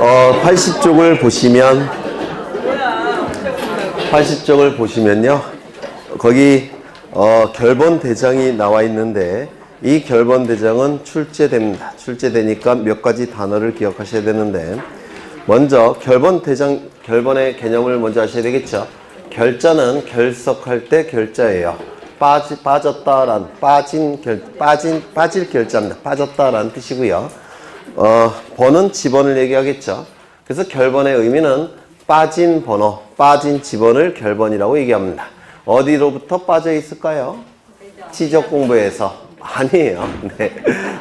80쪽을 보시면요. 거기 결번 대장이 나와 있는데 이 결번 대장은 출제됩니다. 출제되니까 몇 가지 단어를 기억하셔야 되는데 먼저 결번의 개념을 먼저 아셔야 되겠죠. 결자는 결석할 때 결자예요. 빠졌다란 빠질 결자입니다. 빠졌다라는 뜻이고요. 번은 지번을 얘기하겠죠. 그래서 결번의 의미는 빠진 번호, 빠진 지번을 결번이라고 얘기합니다. 어디로부터 빠져 있을까요? 지적 공부에서. 아니에요. 네.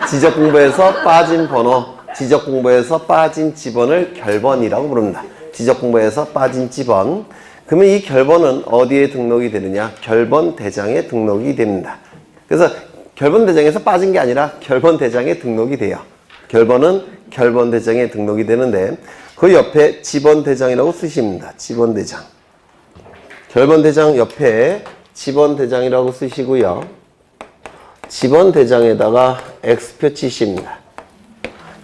지적 공부에서 빠진 번호, 지적 공부에서 빠진 지번을 결번이라고 부릅니다. 지적 공부에서 빠진 지번. 그러면 이 결번은 어디에 등록이 되느냐? 결번 대장에 등록이 됩니다. 그래서 결번 대장에서 빠진 게 아니라 결번 대장에 등록이 돼요. 결번은 결번 대장에 등록이 되는데 그 옆에 지번 대장이라고 쓰십니다. 지번 대장. 결번 대장 옆에 지번 대장이라고 쓰시고요. 지번 대장에다가 X표 치십니다.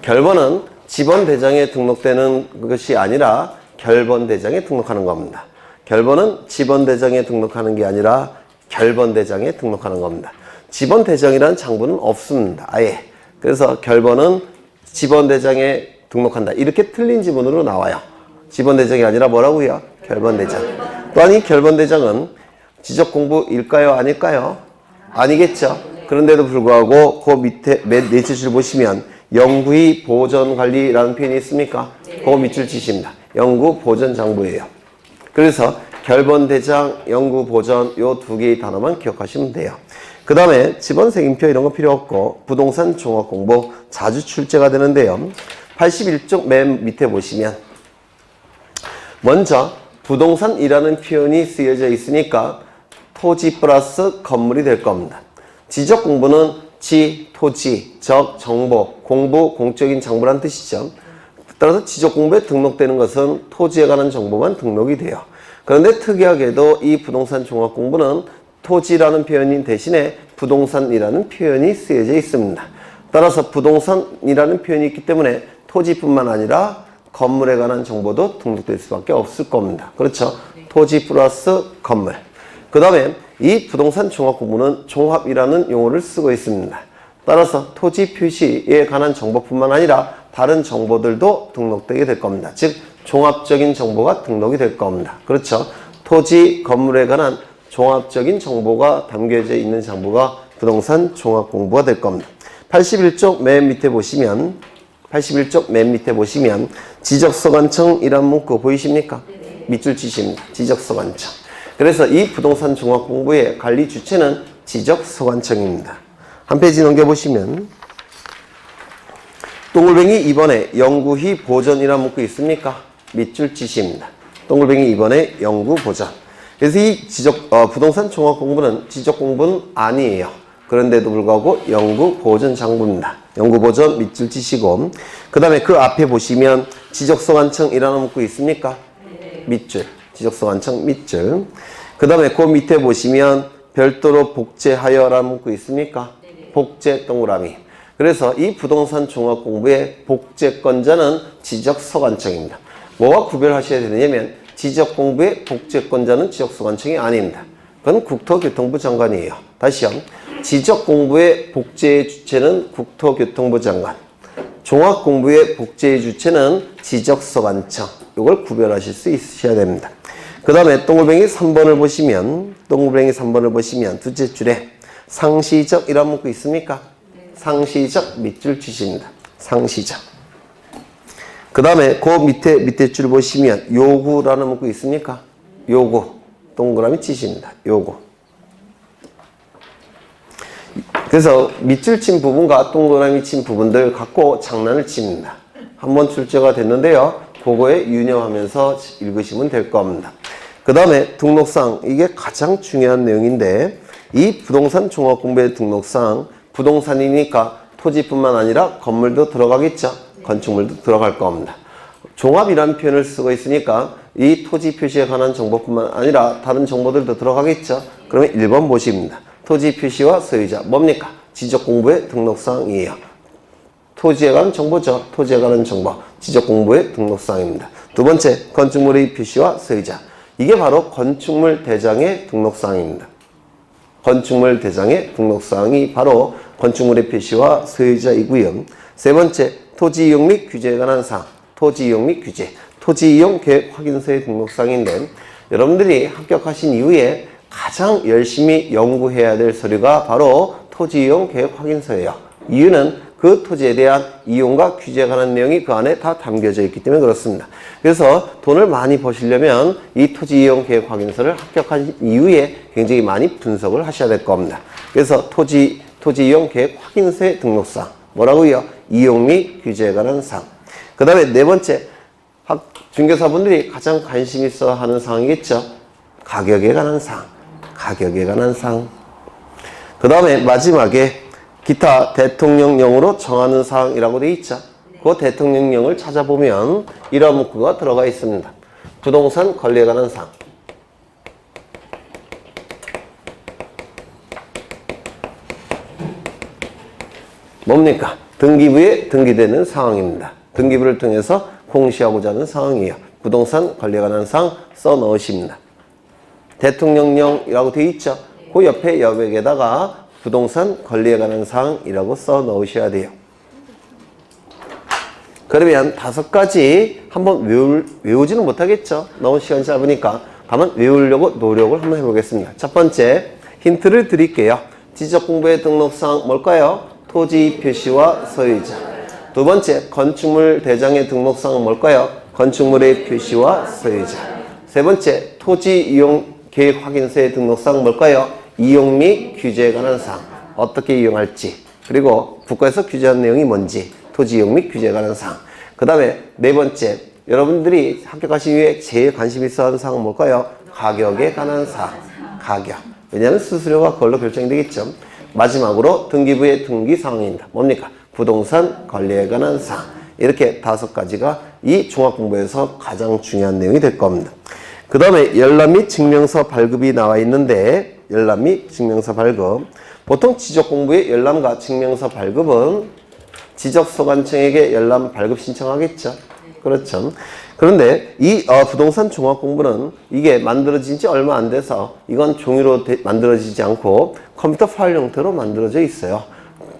결번은 지번 대장에 등록되는 것이 아니라 결번 대장에 등록하는 겁니다. 결번은 지번 대장에 등록하는 게 아니라 결번 대장에 등록하는 겁니다. 지번 대장이라는 장부는 없습니다. 아예. 그래서 결번은 지번 대장에 등록한다. 이렇게 틀린 지문으로 나와요. 지번 대장이 아니라 뭐라고요? 결번 대장. 또한 이 결번 대장은 지적 공부일까요? 아닐까요? 아니겠죠. 그런데도 불구하고 그 밑에 네 줄 보시면 영구히 보존 관리라는 표현이 있습니까? 그 밑줄 치십니다. 영구 보존 장부예요. 그래서 결번 대장, 영구 보존 요 두 개의 단어만 기억하시면 돼요. 그 다음에 지번 색임표 이런 거 필요 없고 부동산 종합 공부 자주 출제가 되는데요. 81쪽 맨 밑에 보시면 먼저 부동산이라는 표현이 쓰여져 있으니까 토지 플러스 건물이 될 겁니다. 지적 공부는 지, 토지, 적, 정보, 공부, 공적인 장부란 뜻이죠. 따라서 지적 공부에 등록되는 것은 토지에 관한 정보만 등록이 돼요. 그런데 특이하게도 이 부동산 종합 공부는 토지라는 표현인 대신에 부동산이라는 표현이 쓰여져 있습니다. 따라서 부동산이라는 표현이 있기 때문에 토지뿐만 아니라 건물에 관한 정보도 등록될 수밖에 없을 겁니다. 그렇죠? 토지 플러스 건물. 그 다음에 이 부동산 종합 공부는 종합이라는 용어를 쓰고 있습니다. 따라서 토지 표시에 관한 정보뿐만 아니라 다른 정보들도 등록되게 될 겁니다. 즉 종합적인 정보가 등록이 될 겁니다. 그렇죠? 토지, 건물에 관한 종합적인 정보가 담겨져 있는 장부가 부동산 종합 공부가 될 겁니다. 81쪽 맨 밑에 보시면 지적소관청이란 문구 보이십니까? 밑줄 치십니다. 지적소관청. 그래서 이 부동산 종합 공부의 관리 주체는 지적소관청입니다. 한 페이지 넘겨보시면 동글뱅이 2번에 영구히 보존이라는 문구 있습니까? 밑줄 치십니다. 동글뱅이 2번에 영구 보존. 그래서 이 부동산 종합 공부는 지적 공부는 아니에요. 그런데도 불구하고 영구 보존 장부입니다. 영구 보존 밑줄 치시고 그 다음에 그 앞에 보시면 지적소관청이라는 문구 있습니까? 밑줄. 지적소관청 밑줄. 그 다음에 그 밑에 보시면 별도로 복제하여라는 문구 있습니까? 복제 동그라미. 그래서 이 부동산 종합 공부의 복제권자는 지적소관청입니다. 뭐와 구별하셔야 되냐면 지적 공부의 복제권자는 지적소관청이 아닙니다. 그건 국토교통부 장관이에요. 다시요. 지적 공부의 복제의 주체는 국토교통부 장관. 종합 공부의 복제의 주체는 지적소관청. 이걸 구별하실 수 있으셔야 됩니다. 그 다음에 동글뱅이 3번을 보시면 둘째 줄에 상시적이라는 문구 있습니까? 상시적 밑줄 치십니다. 상시적. 그 다음에 그 밑에 줄 보시면 요구라는 문구 있습니까? 요구. 동그라미 치십니다. 요구. 그래서 밑줄 친 부분과 동그라미 친 부분들 갖고 장난을 칩니다. 한번 출제가 됐는데요. 그거에 유념하면서 읽으시면 될 겁니다. 그 다음에 등록상, 이게 가장 중요한 내용인데 이 부동산 종합공부의 등록상 부동산이니까 토지뿐만 아니라 건물도 들어가겠죠. 건축물도 들어갈 겁니다. 종합이라는 표현을 쓰고 있으니까 이 토지 표시에 관한 정보뿐만 아니라 다른 정보들도 들어가겠죠. 그러면 1번 보십니다. 토지 표시와 소유자 뭡니까? 지적 공부의 등록사항이에요. 토지에 관한 정보죠. 토지에 관한 정보. 지적공부의 등록사항입니다. 두 번째, 건축물의 표시와 서의자. 이게 바로 건축물 대장의 등록사항입니다. 건축물 대장의 등록사항이 바로 건축물의 표시와 서의자이고요. 세 번째, 토지 이용 및 규제에 관한 사항. 토지 이용 및 규제. 토지 이용 계획 확인서의 등록사항인데 여러분들이 합격하신 이후에 가장 열심히 연구해야 될 서류가 바로 토지 이용 계획 확인서예요. 이유는 그 토지에 대한 이용과 규제에 관한 내용이 그 안에 다 담겨져 있기 때문에 그렇습니다. 그래서 돈을 많이 버시려면 이 토지 이용 계획 확인서를 합격한 이후에 굉장히 많이 분석을 하셔야 될 겁니다. 그래서 토지 이용 계획 확인서의 등록사항. 뭐라고요? 이용 및 규제에 관한 사항. 그 다음에 네 번째, 중개사분들이 가장 관심 있어 하는 사항이겠죠. 가격에 관한 사항. 가격에 관한 사항. 그 다음에 마지막에 기타 대통령령으로 정하는 사항이라고 되어 있죠. 그 대통령령을 찾아보면 이러한 문구가 들어가 있습니다. 부동산 관리에 관한 사항. 뭡니까? 등기부에 등기되는 사항입니다. 등기부를 통해서 공시하고자 하는 사항이에요. 부동산 관리에 관한 사항 써 넣으십니다. 대통령령이라고 되어 있죠. 그 옆에 여백에다가 부동산 관리에 관한 사항이라고 써 넣으셔야 돼요. 그러면 5가지 한번 외우지는 못하겠죠. 너무 시간이 짧으니까. 다만 외우려고 노력을 한번 해보겠습니다. 첫 번째, 힌트를 드릴게요. 지적공부의 등록사항 뭘까요? 토지 표시와 서의자. 두 번째, 건축물 대장의 등록사항은 뭘까요? 건축물의 표시와 서의자. 세 번째, 토지 이용 계획 확인서의 등록사항은 뭘까요? 이용 및 규제에 관한 사항. 어떻게 이용할지. 그리고 국가에서 규제한 내용이 뭔지. 토지 이용 및 규제에 관한 사항. 그 다음에 네 번째, 여러분들이 합격하신 이후에 제일 관심 있어 하는 사항은 뭘까요? 가격에 관한 사항. 가격. 왜냐하면 수수료가 그걸로 결정이 되겠죠. 마지막으로 등기부의 등기 사항입니다. 뭡니까? 부동산 관리에 관한 사항. 이렇게 5가지가 이 종합공부에서 가장 중요한 내용이 될 겁니다. 그 다음에 열람 및 증명서 발급이 나와 있는데 열람 및 증명서 발급. 보통 지적공부의 열람과 증명서 발급은 지적소관청에게 열람 발급 신청하겠죠. 그렇죠. 그런데 이 부동산 종합공부는 이게 만들어진 지 얼마 안 돼서 이건 종이로 만들어지지 않고 컴퓨터 파일 형태로 만들어져 있어요.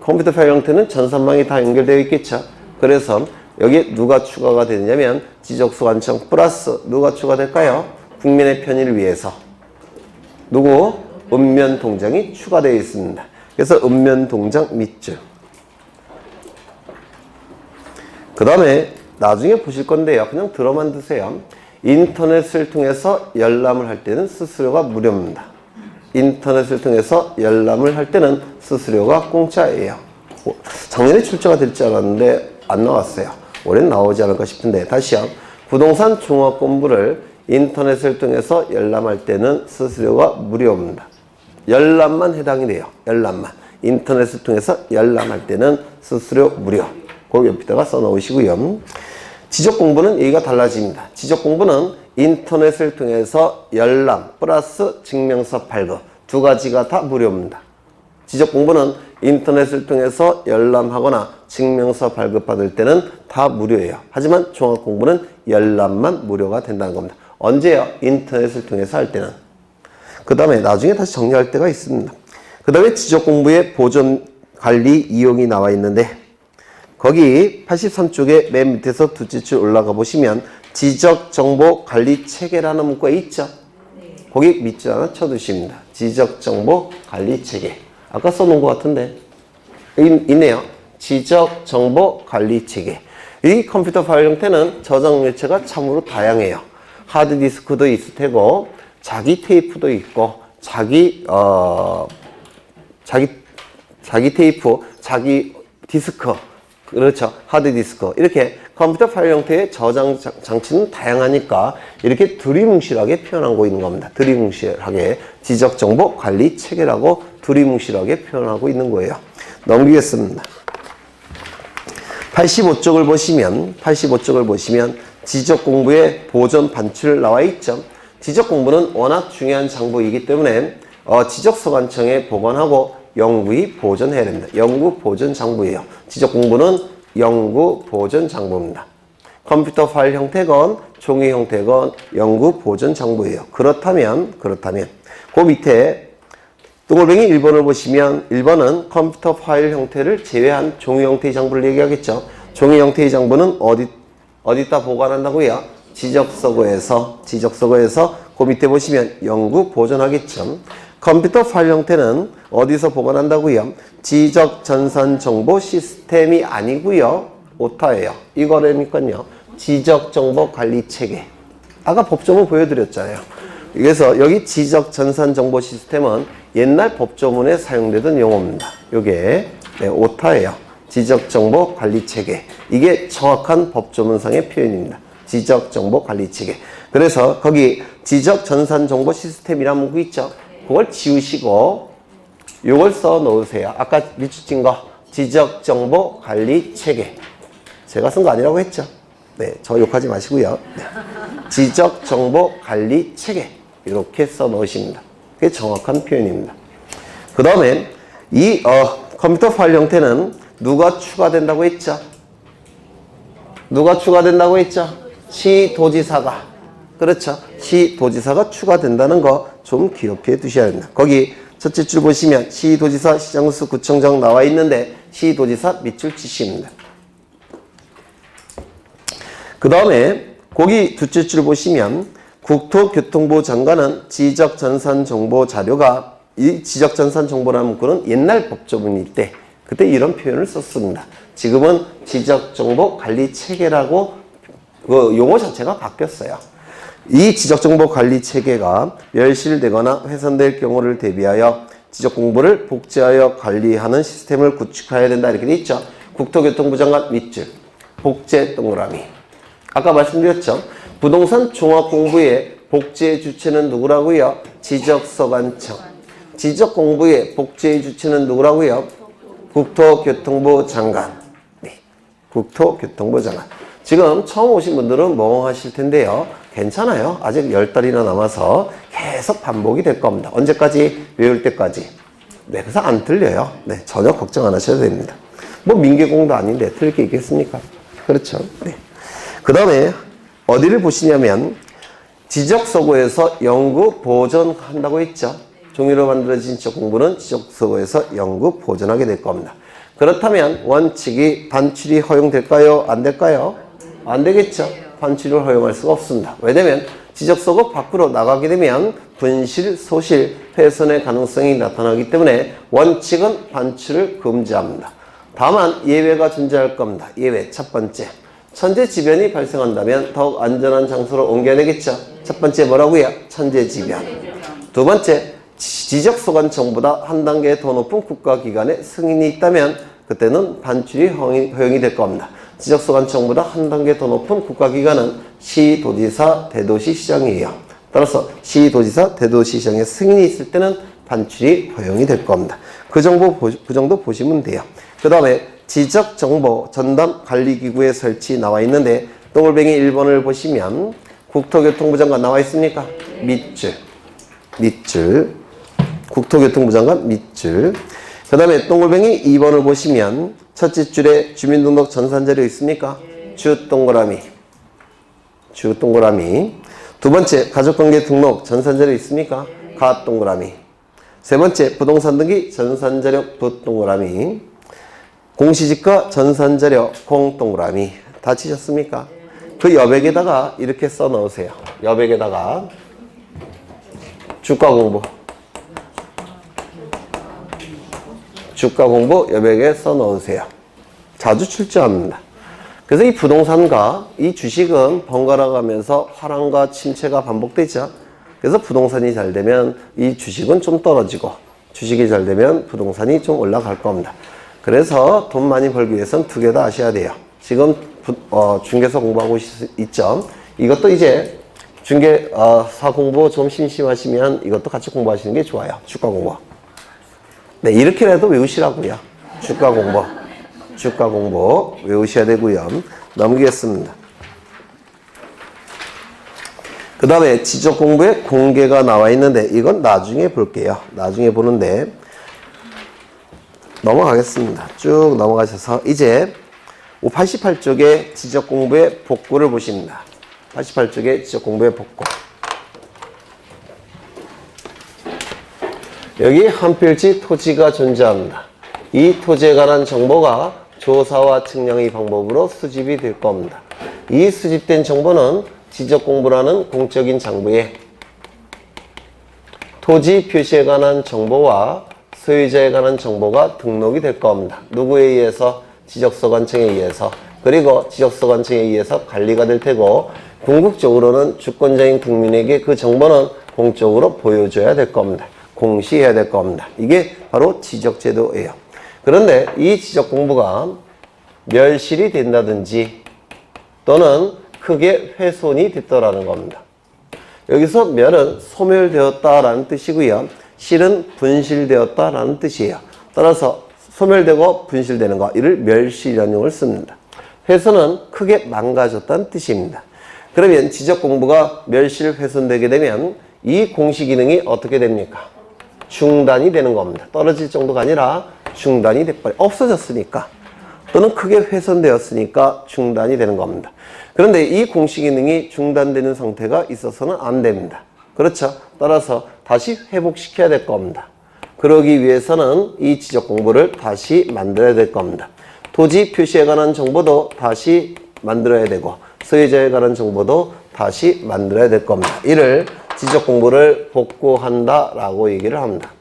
컴퓨터 파일 형태는 전산망이 다 연결되어 있겠죠. 그래서 여기에 누가 추가가 되느냐면 지적소관청 플러스 누가 추가될까요? 국민의 편의를 위해서 누구? 읍면동장이 추가되어 있습니다. 그래서 읍면동장 밑줄. 그 다음에 나중에 보실 건데요. 그냥 들어만 두세요. 인터넷을 통해서 열람을 할 때는 수수료가 무료입니다. 인터넷을 통해서 열람을 할 때는 수수료가 공짜예요. 작년에 출제가 될 줄 알았는데 안 나왔어요. 올해는 나오지 않을까 싶은데 다시요. 부동산 종합공부를 인터넷을 통해서 열람할 때는 수수료가 무료입니다. 열람만 해당이 돼요. 열람만. 인터넷을 통해서 열람할 때는 수수료 무료. 그 옆에다가 써놓으시고요. 지적공부는 얘기가 달라집니다. 지적공부는 인터넷을 통해서 열람 플러스 증명서 발급 2가지가 다 무료입니다. 지적공부는 인터넷을 통해서 열람하거나 증명서 발급받을 때는 다 무료예요. 하지만 종합공부는 열람만 무료가 된다는 겁니다. 언제요? 인터넷을 통해서 할 때는. 그 다음에 나중에 다시 정리할 때가 있습니다. 그 다음에 지적공부의 보존, 관리, 이용이 나와 있는데 거기 83쪽에 맨 밑에서 두째 줄 올라가 보시면 지적정보관리체계라는 문구가 있죠. 거기 밑줄 하나 쳐두십니다. 지적정보관리체계. 아까 써놓은 것 같은데 있네요. 지적정보관리체계. 이 컴퓨터 파일 형태는 저장 매체가 참으로 다양해요. 하드디스크도 있을 테고 자기 테이프도 있고 자기 테이프, 자기 디스크, 그렇죠. 하드디스크. 이렇게 컴퓨터 파일 형태의 저장 장치는 다양하니까 이렇게 두리뭉실하게 표현하고 있는 겁니다. 두리뭉실하게 지적정보관리체계라고 두리뭉실하게 표현하고 있는 거예요. 넘기겠습니다. 85쪽을 보시면 지적공부의 보존 반출 나와 있죠. 지적공부는 워낙 중요한 장부이기 때문에 지적소관청에 보관하고 영구히 보존해야 됩니다. 영구 보존 장부예요. 지적공부는 연구 보존 장부입니다. 컴퓨터 파일 형태건 종이 형태건 연구 보존 장부예요. 그렇다면 그 밑에 동글뱅이 1번을 보시면 1번은 컴퓨터 파일 형태를 제외한 종이 형태의 장부를 얘기하겠죠. 종이 형태의 장부는 어디다 보관한다고요? 지적서고에서 그 밑에 보시면 연구 보존하겠죠. 컴퓨터 파일 형태는 어디서 보관한다고요? 지적전산정보 시스템이 아니고요. 오타예요. 이거라니까요. 지적정보관리체계. 아까 법조문 보여드렸잖아요. 그래서 여기 지적전산정보 시스템은 옛날 법조문에 사용되던 용어입니다. 이게 오타예요. 지적정보관리체계. 이게 정확한 법조문상의 표현입니다. 지적정보관리체계. 그래서 거기 지적전산정보 시스템이라는 문구 있죠? 그걸 지우시고 요걸 써 놓으세요. 아까 밑줄 찐 거 지적정보관리체계. 제가 쓴 거 아니라고 했죠? 네, 저 욕하지 마시고요. 네. 지적정보관리체계 이렇게 써 놓으십니다. 그게 정확한 표현입니다. 그 다음에 이 컴퓨터 파일 형태는 누가 추가된다고 했죠? 누가 추가된다고 했죠? 시도지사가. 그렇죠. 시도지사가 추가된다는 거 좀 기억해 두셔야 됩니다. 거기 첫째 줄 보시면 시도지사, 시장수, 구청장 나와 있는데 시도지사 밑줄 치십니다. 그 다음에 거기 둘째 줄 보시면 국토교통부 장관은 지적전산정보 자료가 이 지적전산정보라는 문구는 옛날 법조문일 때 그때 이런 표현을 썼습니다. 지금은 지적정보관리체계라고 그 용어 자체가 바뀌었어요. 이 지적정보관리체계가 멸실되거나 훼손될 경우를 대비하여 지적공부를 복제하여 관리하는 시스템을 구축해야 된다 이렇게 돼 있죠. 국토교통부 장관 밑줄 복제 동그라미. 아까 말씀드렸죠. 부동산 종합공부의 복제의 주체는 누구라고요? 지적서관청. 지적공부의 복제의 주체는 누구라고요? 국토교통부 장관. 네, 국토교통부 장관. 지금 처음 오신 분들은 멍하실 텐데요. 괜찮아요. 아직 10달이나 남아서 계속 반복이 될 겁니다. 언제까지? 외울 때까지. 네, 그래서 안 틀려요. 네, 전혀 걱정 안 하셔도 됩니다. 뭐 민계공도 아닌데 틀릴 게 있겠습니까? 그렇죠. 네. 그 다음에 어디를 보시냐면 지적서고에서 연구 보존한다고 했죠. 종이로 만들어진 지적공부는 지적서고에서 연구 보존하게 될 겁니다. 그렇다면 원칙이 반출이 허용될까요? 안 될까요? 안 되겠죠. 반출을 허용할 수가 없습니다. 왜냐면 지적서고 밖으로 나가게 되면 분실, 소실, 훼손의 가능성이 나타나기 때문에 원칙은 반출을 금지합니다. 다만 예외가 존재할 겁니다. 예외 첫 번째. 천재지변이 발생한다면 더욱 안전한 장소로 옮겨야 되겠죠. 첫 번째 뭐라고요? 천재지변. 두 번째, 지적소관청보다 한 단계 더 높은 국가기관의 승인이 있다면 그때는 반출이 허용이 될 겁니다. 지적소관청보다 한 단계 더 높은 국가기관은 시도지사, 대도시시장이에요. 따라서 시도지사, 대도시시장의 승인이 있을 때는 반출이 허용이 될 겁니다. 그 정도 보시면 돼요. 그 다음에 지적정보 전담관리기구의 설치 나와 있는데 동글뱅이 1번을 보시면 국토교통부 장관 나와 있습니까? 밑줄 국토교통부 장관 밑줄. 그 다음에 동글뱅이 2번을 보시면 첫째 줄에 주민등록 전산자료 있습니까? 주 동그라미. 두 번째 가족관계 등록 전산자료 있습니까? 가 동그라미. 세 번째 부동산 등기 전산자료 부 동그라미. 공시지가 전산자료 공 동그라미. 다 치셨습니까? 그 여백에다가 이렇게 써 넣으세요. 여백에다가 주가 공부 여백에 써 넣으세요. 자주 출제합니다. 그래서 이 부동산과 이 주식은 번갈아 가면서 화랑과 침체가 반복되죠. 그래서 부동산이 잘 되면 이 주식은 좀 떨어지고 주식이 잘 되면 부동산이 좀 올라갈 겁니다. 그래서 돈 많이 벌기 위해서는 두 개 다 아셔야 돼요. 지금 중개사 공부하고 있죠. 이것도 이제 중개사 공부 좀 심심하시면 이것도 같이 공부하시는 게 좋아요. 주가 공부. 네, 이렇게라도 외우시라고요. 주가 공부 외우셔야 되고요. 넘기겠습니다. 그 다음에 지적 공부에 공개가 나와 있는데 이건 나중에 볼게요. 나중에 보는데 넘어가겠습니다. 쭉 넘어가셔서 이제 88쪽의 지적 공부의 복구를 보십니다. 88쪽의 지적 공부의 복구. 여기 한 필지 토지가 존재합니다. 이 토지에 관한 정보가 조사와 측량의 방법으로 수집이 될 겁니다. 이 수집된 정보는 지적 공부라는 공적인 장부에 토지 표시에 관한 정보와 소유자에 관한 정보가 등록이 될 겁니다. 누구에 의해서? 지적소관청에 의해서. 그리고 지적소관청에 의해서 관리가 될 테고, 궁극적으로는 주권자인 국민에게 그 정보는 공적으로 보여줘야 될 겁니다. 공시해야 될 겁니다. 이게 바로 지적제도예요. 그런데 이 지적 공부가 멸실이 된다든지 또는 크게 훼손이 됐더라는 겁니다. 여기서 멸은 소멸되었다라는 뜻이고요. 실은 분실되었다라는 뜻이에요. 따라서 소멸되고 분실되는 거, 이를 멸실이라는 용어를 씁니다. 훼손은 크게 망가졌다는 뜻입니다. 그러면 지적 공부가 멸실 훼손되게 되면 이 공시 기능이 어떻게 됩니까? 중단이 되는 겁니다. 떨어질 정도가 아니라 중단이 돼버려 없어졌으니까, 또는 크게 훼손되었으니까 중단이 되는 겁니다. 그런데 이 공시 기능이 중단되는 상태가 있어서는 안 됩니다. 그렇죠? 따라서 다시 회복시켜야 될 겁니다. 그러기 위해서는 이 지적 공부를 다시 만들어야 될 겁니다. 토지 표시에 관한 정보도 다시 만들어야 되고, 소유자에 관한 정보도 다시 만들어야 될 겁니다. 이를 지적 공부를 복구한다라고 얘기를 합니다.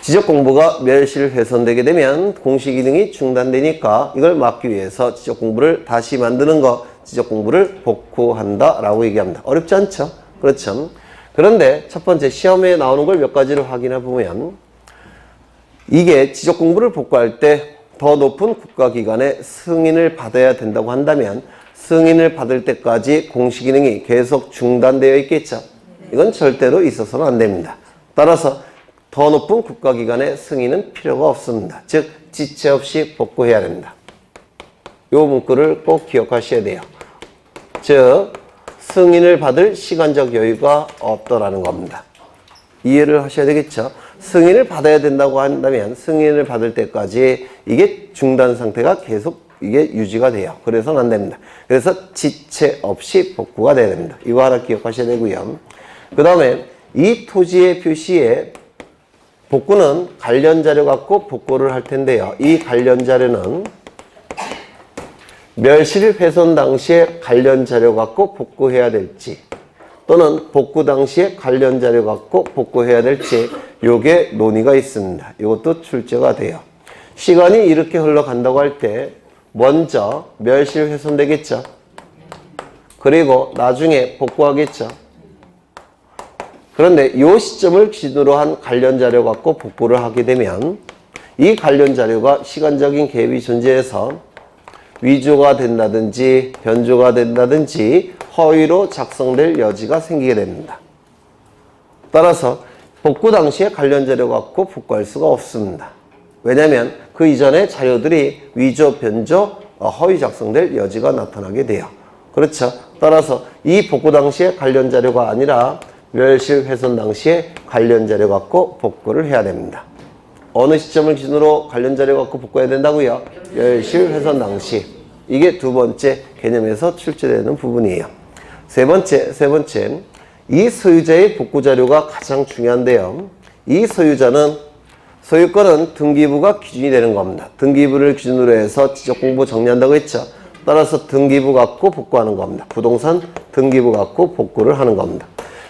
지적 공부가 멸실 훼손되게 되면 공시 기능이 중단되니까 이걸 막기 위해서 지적 공부를 다시 만드는 거, 지적 공부를 복구한다라고 얘기합니다. 어렵지 않죠? 그렇죠? 그런데 첫 번째 시험에 나오는 걸 몇 가지를 확인해 보면, 이게 지적 공부를 복구할 때 더 높은 국가기관의 승인을 받아야 된다고 한다면 승인을 받을 때까지 공시 기능이 계속 중단되어 있겠죠. 이건 절대로 있어서는 안 됩니다. 따라서 더 높은 국가기관의 승인은 필요가 없습니다. 즉 지체 없이 복구해야 됩니다. 이 문구를 꼭 기억하셔야 돼요. 즉 승인을 받을 시간적 여유가 없더라는 겁니다. 이해를 하셔야 되겠죠. 승인을 받아야 된다고 한다면 승인을 받을 때까지 이게 중단 상태가 계속 이게 유지가 돼요. 그래서는 안 됩니다. 그래서 지체 없이 복구가 돼야 됩니다. 이거 하나 기억하셔야 되고요. 그 다음에 이 토지의 표시에 복구는 관련 자료 갖고 복구를 할 텐데요. 이 관련 자료는 멸실 훼손 당시에 관련 자료 갖고 복구해야 될지, 또는 복구 당시에 관련 자료 갖고 복구해야 될지, 요게 논의가 있습니다. 이것도 출제가 돼요. 시간이 이렇게 흘러간다고 할 때 먼저 멸실 훼손되겠죠. 그리고 나중에 복구하겠죠. 그런데 이 시점을 기준으로 한 관련 자료 갖고 복구를 하게 되면 이 관련 자료가 시간적인 갭이 존재해서 위조가 된다든지 변조가 된다든지 허위로 작성될 여지가 생기게 됩니다. 따라서 복구 당시에 관련 자료 갖고 복구할 수가 없습니다. 왜냐하면 그 이전의 자료들이 위조, 변조, 허위 작성될 여지가 나타나게 돼요. 그렇죠? 따라서 이 복구 당시에 관련 자료가 아니라 멸실 훼손 당시에 관련 자료 갖고 복구를 해야 됩니다. 어느 시점을 기준으로 관련 자료 갖고 복구해야 된다고요? 멸실 훼손 당시. 이게 두 번째 개념에서 출제되는 부분이에요. 세 번째, 이 소유자의 복구 자료가 가장 중요한데요. 이 소유권은 등기부가 기준이 되는 겁니다. 등기부를 기준으로 해서 지적 공부 정리한다고 했죠. 따라서 등기부 갖고 복구하는 겁니다. 부동산 등기부 갖고 복구를 하는 겁니다.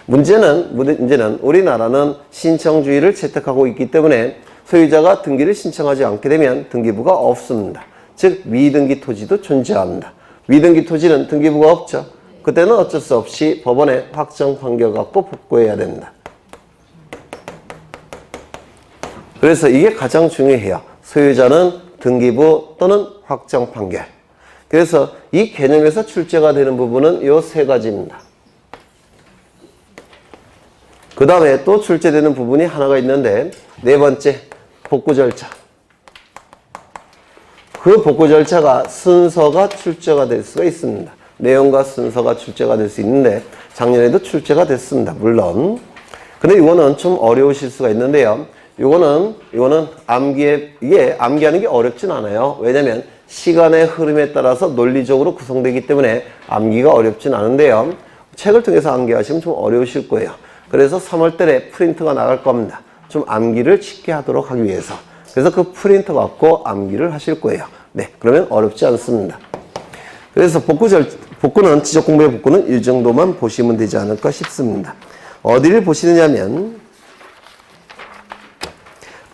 문제는 우리나라는 신청주의를 채택하고 있기 때문에 소유자가 등기를 신청하지 않게 되면 등기부가 없습니다. 즉 미등기 토지도 존재합니다. 미등기 토지는 등기부가 없죠. 그때는 어쩔 수 없이 법원에 확정 판결 갖고 복구해야 됩니다. 그래서 이게 가장 중요해요. 소유자는 등기부 또는 확정 판결. 그래서 이 개념에서 출제가 되는 부분은 이 세 가지입니다. 그 다음에 또 출제되는 부분이 하나가 있는데, 네 번째, 복구 절차. 그 복구 절차가 순서가 출제가 될 수가 있습니다. 내용과 순서가 출제가 될 수 있는데 작년에도 출제가 됐습니다. 물론. 근데 이거는 좀 어려우실 수가 있는데요. 이거는 이게 암기하는 게 어렵진 않아요. 왜냐면 시간의 흐름에 따라서 논리적으로 구성되기 때문에 암기가 어렵진 않은데요. 책을 통해서 암기하시면 좀 어려우실 거예요. 그래서 3월달에 프린트가 나갈 겁니다. 좀 암기를 쉽게 하도록 하기 위해서. 그래서 그 프린터 갖고 암기를 하실 거예요. 네, 그러면 어렵지 않습니다. 그래서 복구는 지적 공부의 복구는 이 정도만 보시면 되지 않을까 싶습니다. 어디를 보시느냐면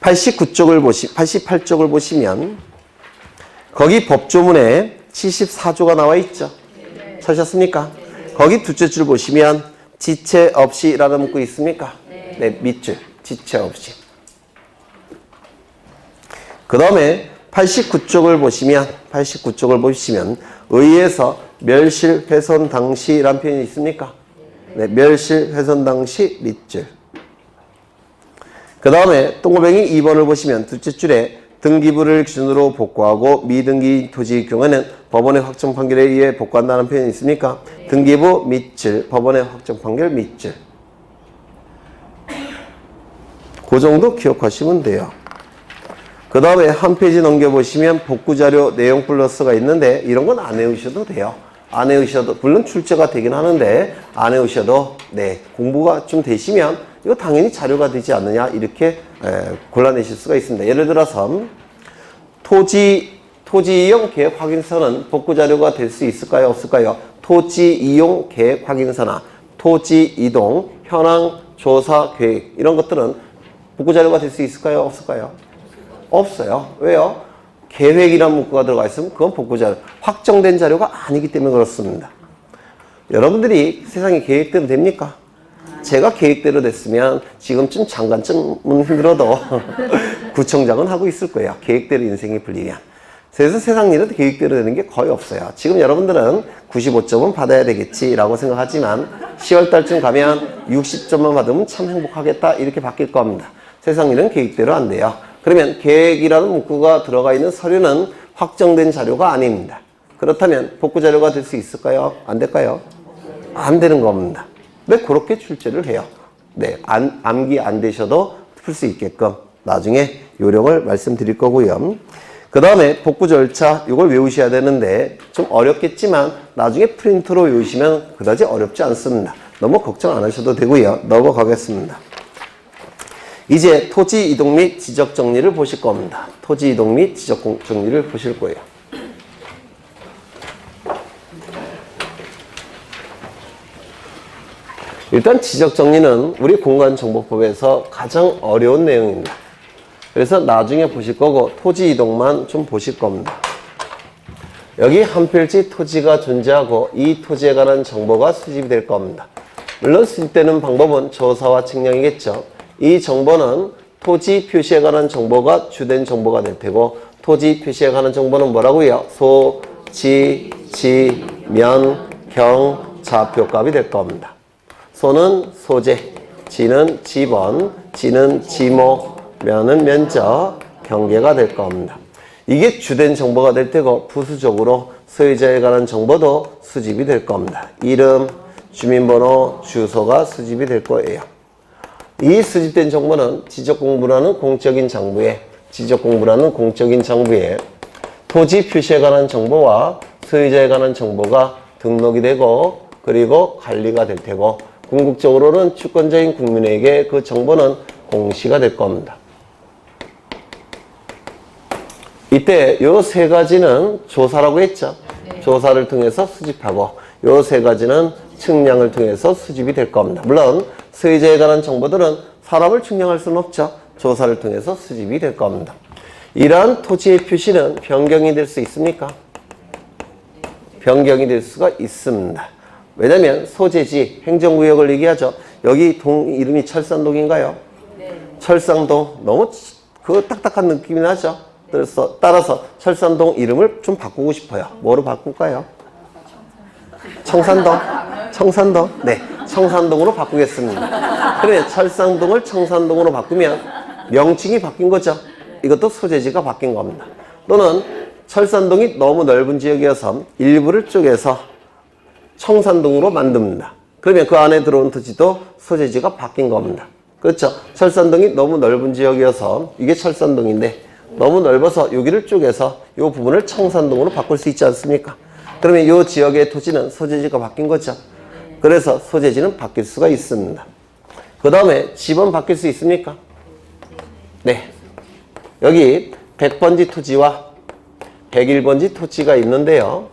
88쪽을 보시면 거기 법조문에 74조가 나와 있죠. 찾으셨습니까? 거기 둘째 줄 보시면 지체 없이라는 문구 있습니까? 네, 밑줄 지체 없이. 그 다음에 89쪽을 보시면 의에서 멸실훼손 당시라는 표현이 있습니까? 네, 멸실훼손 당시 밑줄. 그 다음에 동글뱅이 2번을 보시면 둘째 줄에 등기부를 기준으로 복구하고 미등기 토지의 경우에는 법원의 확정 판결에 의해 복구한다는 표현이 있습니까? 등기부 밑줄, 법원의 확정 판결 밑줄. 그 정도 기억하시면 돼요. 그 다음에 한 페이지 넘겨보시면 복구자료 내용 플러스가 있는데 이런 건 안 외우셔도 돼요. 안 외우셔도, 물론 출제가 되긴 하는데 안 외우셔도 네, 공부가 좀 되시면 이거 당연히 자료가 되지 않느냐 이렇게 골라내실 수가 있습니다. 예를 들어서 토지 이용 계획 확인서는 복구 자료가 될 수 있을까요? 없을까요? 토지 이용 계획 확인서나 토지 이동 현황 조사 계획 이런 것들은 복구 자료가 될 수 있을까요? 없을까요? 없어요. 왜요? 계획이라는 문구가 들어가 있으면 그건 복구 자료, 확정된 자료가 아니기 때문에 그렇습니다. 여러분들이 세상에 계획대로 됩니까? 제가 계획대로 됐으면 지금쯤 장관쯤은 힘들어도 구청장은 하고 있을 거예요. 계획대로 인생이 풀리면. 그래서 세상 일은 계획대로 되는 게 거의 없어요. 지금 여러분들은 95점은 받아야 되겠지라고 생각하지만 10월달쯤 가면 60점만 받으면 참 행복하겠다 이렇게 바뀔 겁니다. 세상 일은 계획대로 안 돼요. 그러면 계획이라는 문구가 들어가 있는 서류는 확정된 자료가 아닙니다. 그렇다면 복구 자료가 될 수 있을까요? 안 될까요? 안 되는 겁니다. 왜 그렇게 출제를 해요? 네, 암기 안 되셔도 풀 수 있게끔 나중에 요령을 말씀드릴 거고요. 그 다음에 복구 절차 이걸 외우셔야 되는데 좀 어렵겠지만 나중에 프린트로 외우시면 그다지 어렵지 않습니다. 너무 걱정 안 하셔도 되고요. 넘어가겠습니다. 이제 토지 이동 및 지적 정리를 보실 겁니다. 토지 이동 및 지적 정리를 보실 거예요. 일단 지적 정리는 우리 공간정보법에서 가장 어려운 내용입니다. 그래서 나중에 보실 거고 토지 이동만 좀 보실 겁니다. 여기 한 필지 토지가 존재하고 이 토지에 관한 정보가 수집이 될 겁니다. 물론 수집되는 방법은 조사와 측량이겠죠. 이 정보는 토지 표시에 관한 정보가 주된 정보가 될 테고 토지 표시에 관한 정보는 뭐라고요? 소, 지, 지, 면, 경, 좌표값이 될 겁니다. 소는 소재, 지는 지번, 지는 지목, 면은 면적, 경계가 될 겁니다. 이게 주된 정보가 될 테고 부수적으로 소유자에 관한 정보도 수집이 될 겁니다. 이름, 주민번호, 주소가 수집이 될 거예요. 이 수집된 정보는 지적공부라는 공적인 장부에 토지 표시에 관한 정보와 소유자에 관한 정보가 등록이 되고 그리고 관리가 될 테고 궁극적으로는 주권자인 국민에게 그 정보는 공시가 될 겁니다. 이때 요 세 가지는 조사라고 했죠. 조사를 통해서 수집하고 요 세 가지는 측량을 통해서 수집이 될 겁니다. 물론 소유자에 관한 정보들은 사람을 측량할 수는 없죠. 조사를 통해서 수집이 될 겁니다. 이러한 토지의 표시는 변경이 될 수 있습니까? 변경이 될 수가 있습니다. 왜냐면 소재지, 행정구역을 얘기하죠. 여기 동 이름이 철산동인가요? 네. 철산동 너무 그 딱딱한 느낌이 나죠. 그래서 따라서 철산동 이름을 좀 바꾸고 싶어요. 뭐로 바꿀까요? 청산동? 네, 청산동으로 바꾸겠습니다. 그러면 철산동을 청산동으로 바꾸면 명칭이 바뀐 거죠. 이것도 소재지가 바뀐 겁니다. 또는 철산동이 너무 넓은 지역이어서 일부를 쪼개서 청산동으로 만듭니다. 그러면 그 안에 들어온 토지도 소재지가 바뀐 겁니다. 그렇죠? 철산동이 너무 넓은 지역이어서 이게 철산동인데 너무 넓어서 여기를 쪼개서 이 부분을 청산동으로 바꿀 수 있지 않습니까? 그러면 이 지역의 토지는 소재지가 바뀐 거죠. 그래서 소재지는 바뀔 수가 있습니다. 그 다음에 집은 바뀔 수 있습니까? 네. 여기 100번지 토지와 101번지 토지가 있는데요.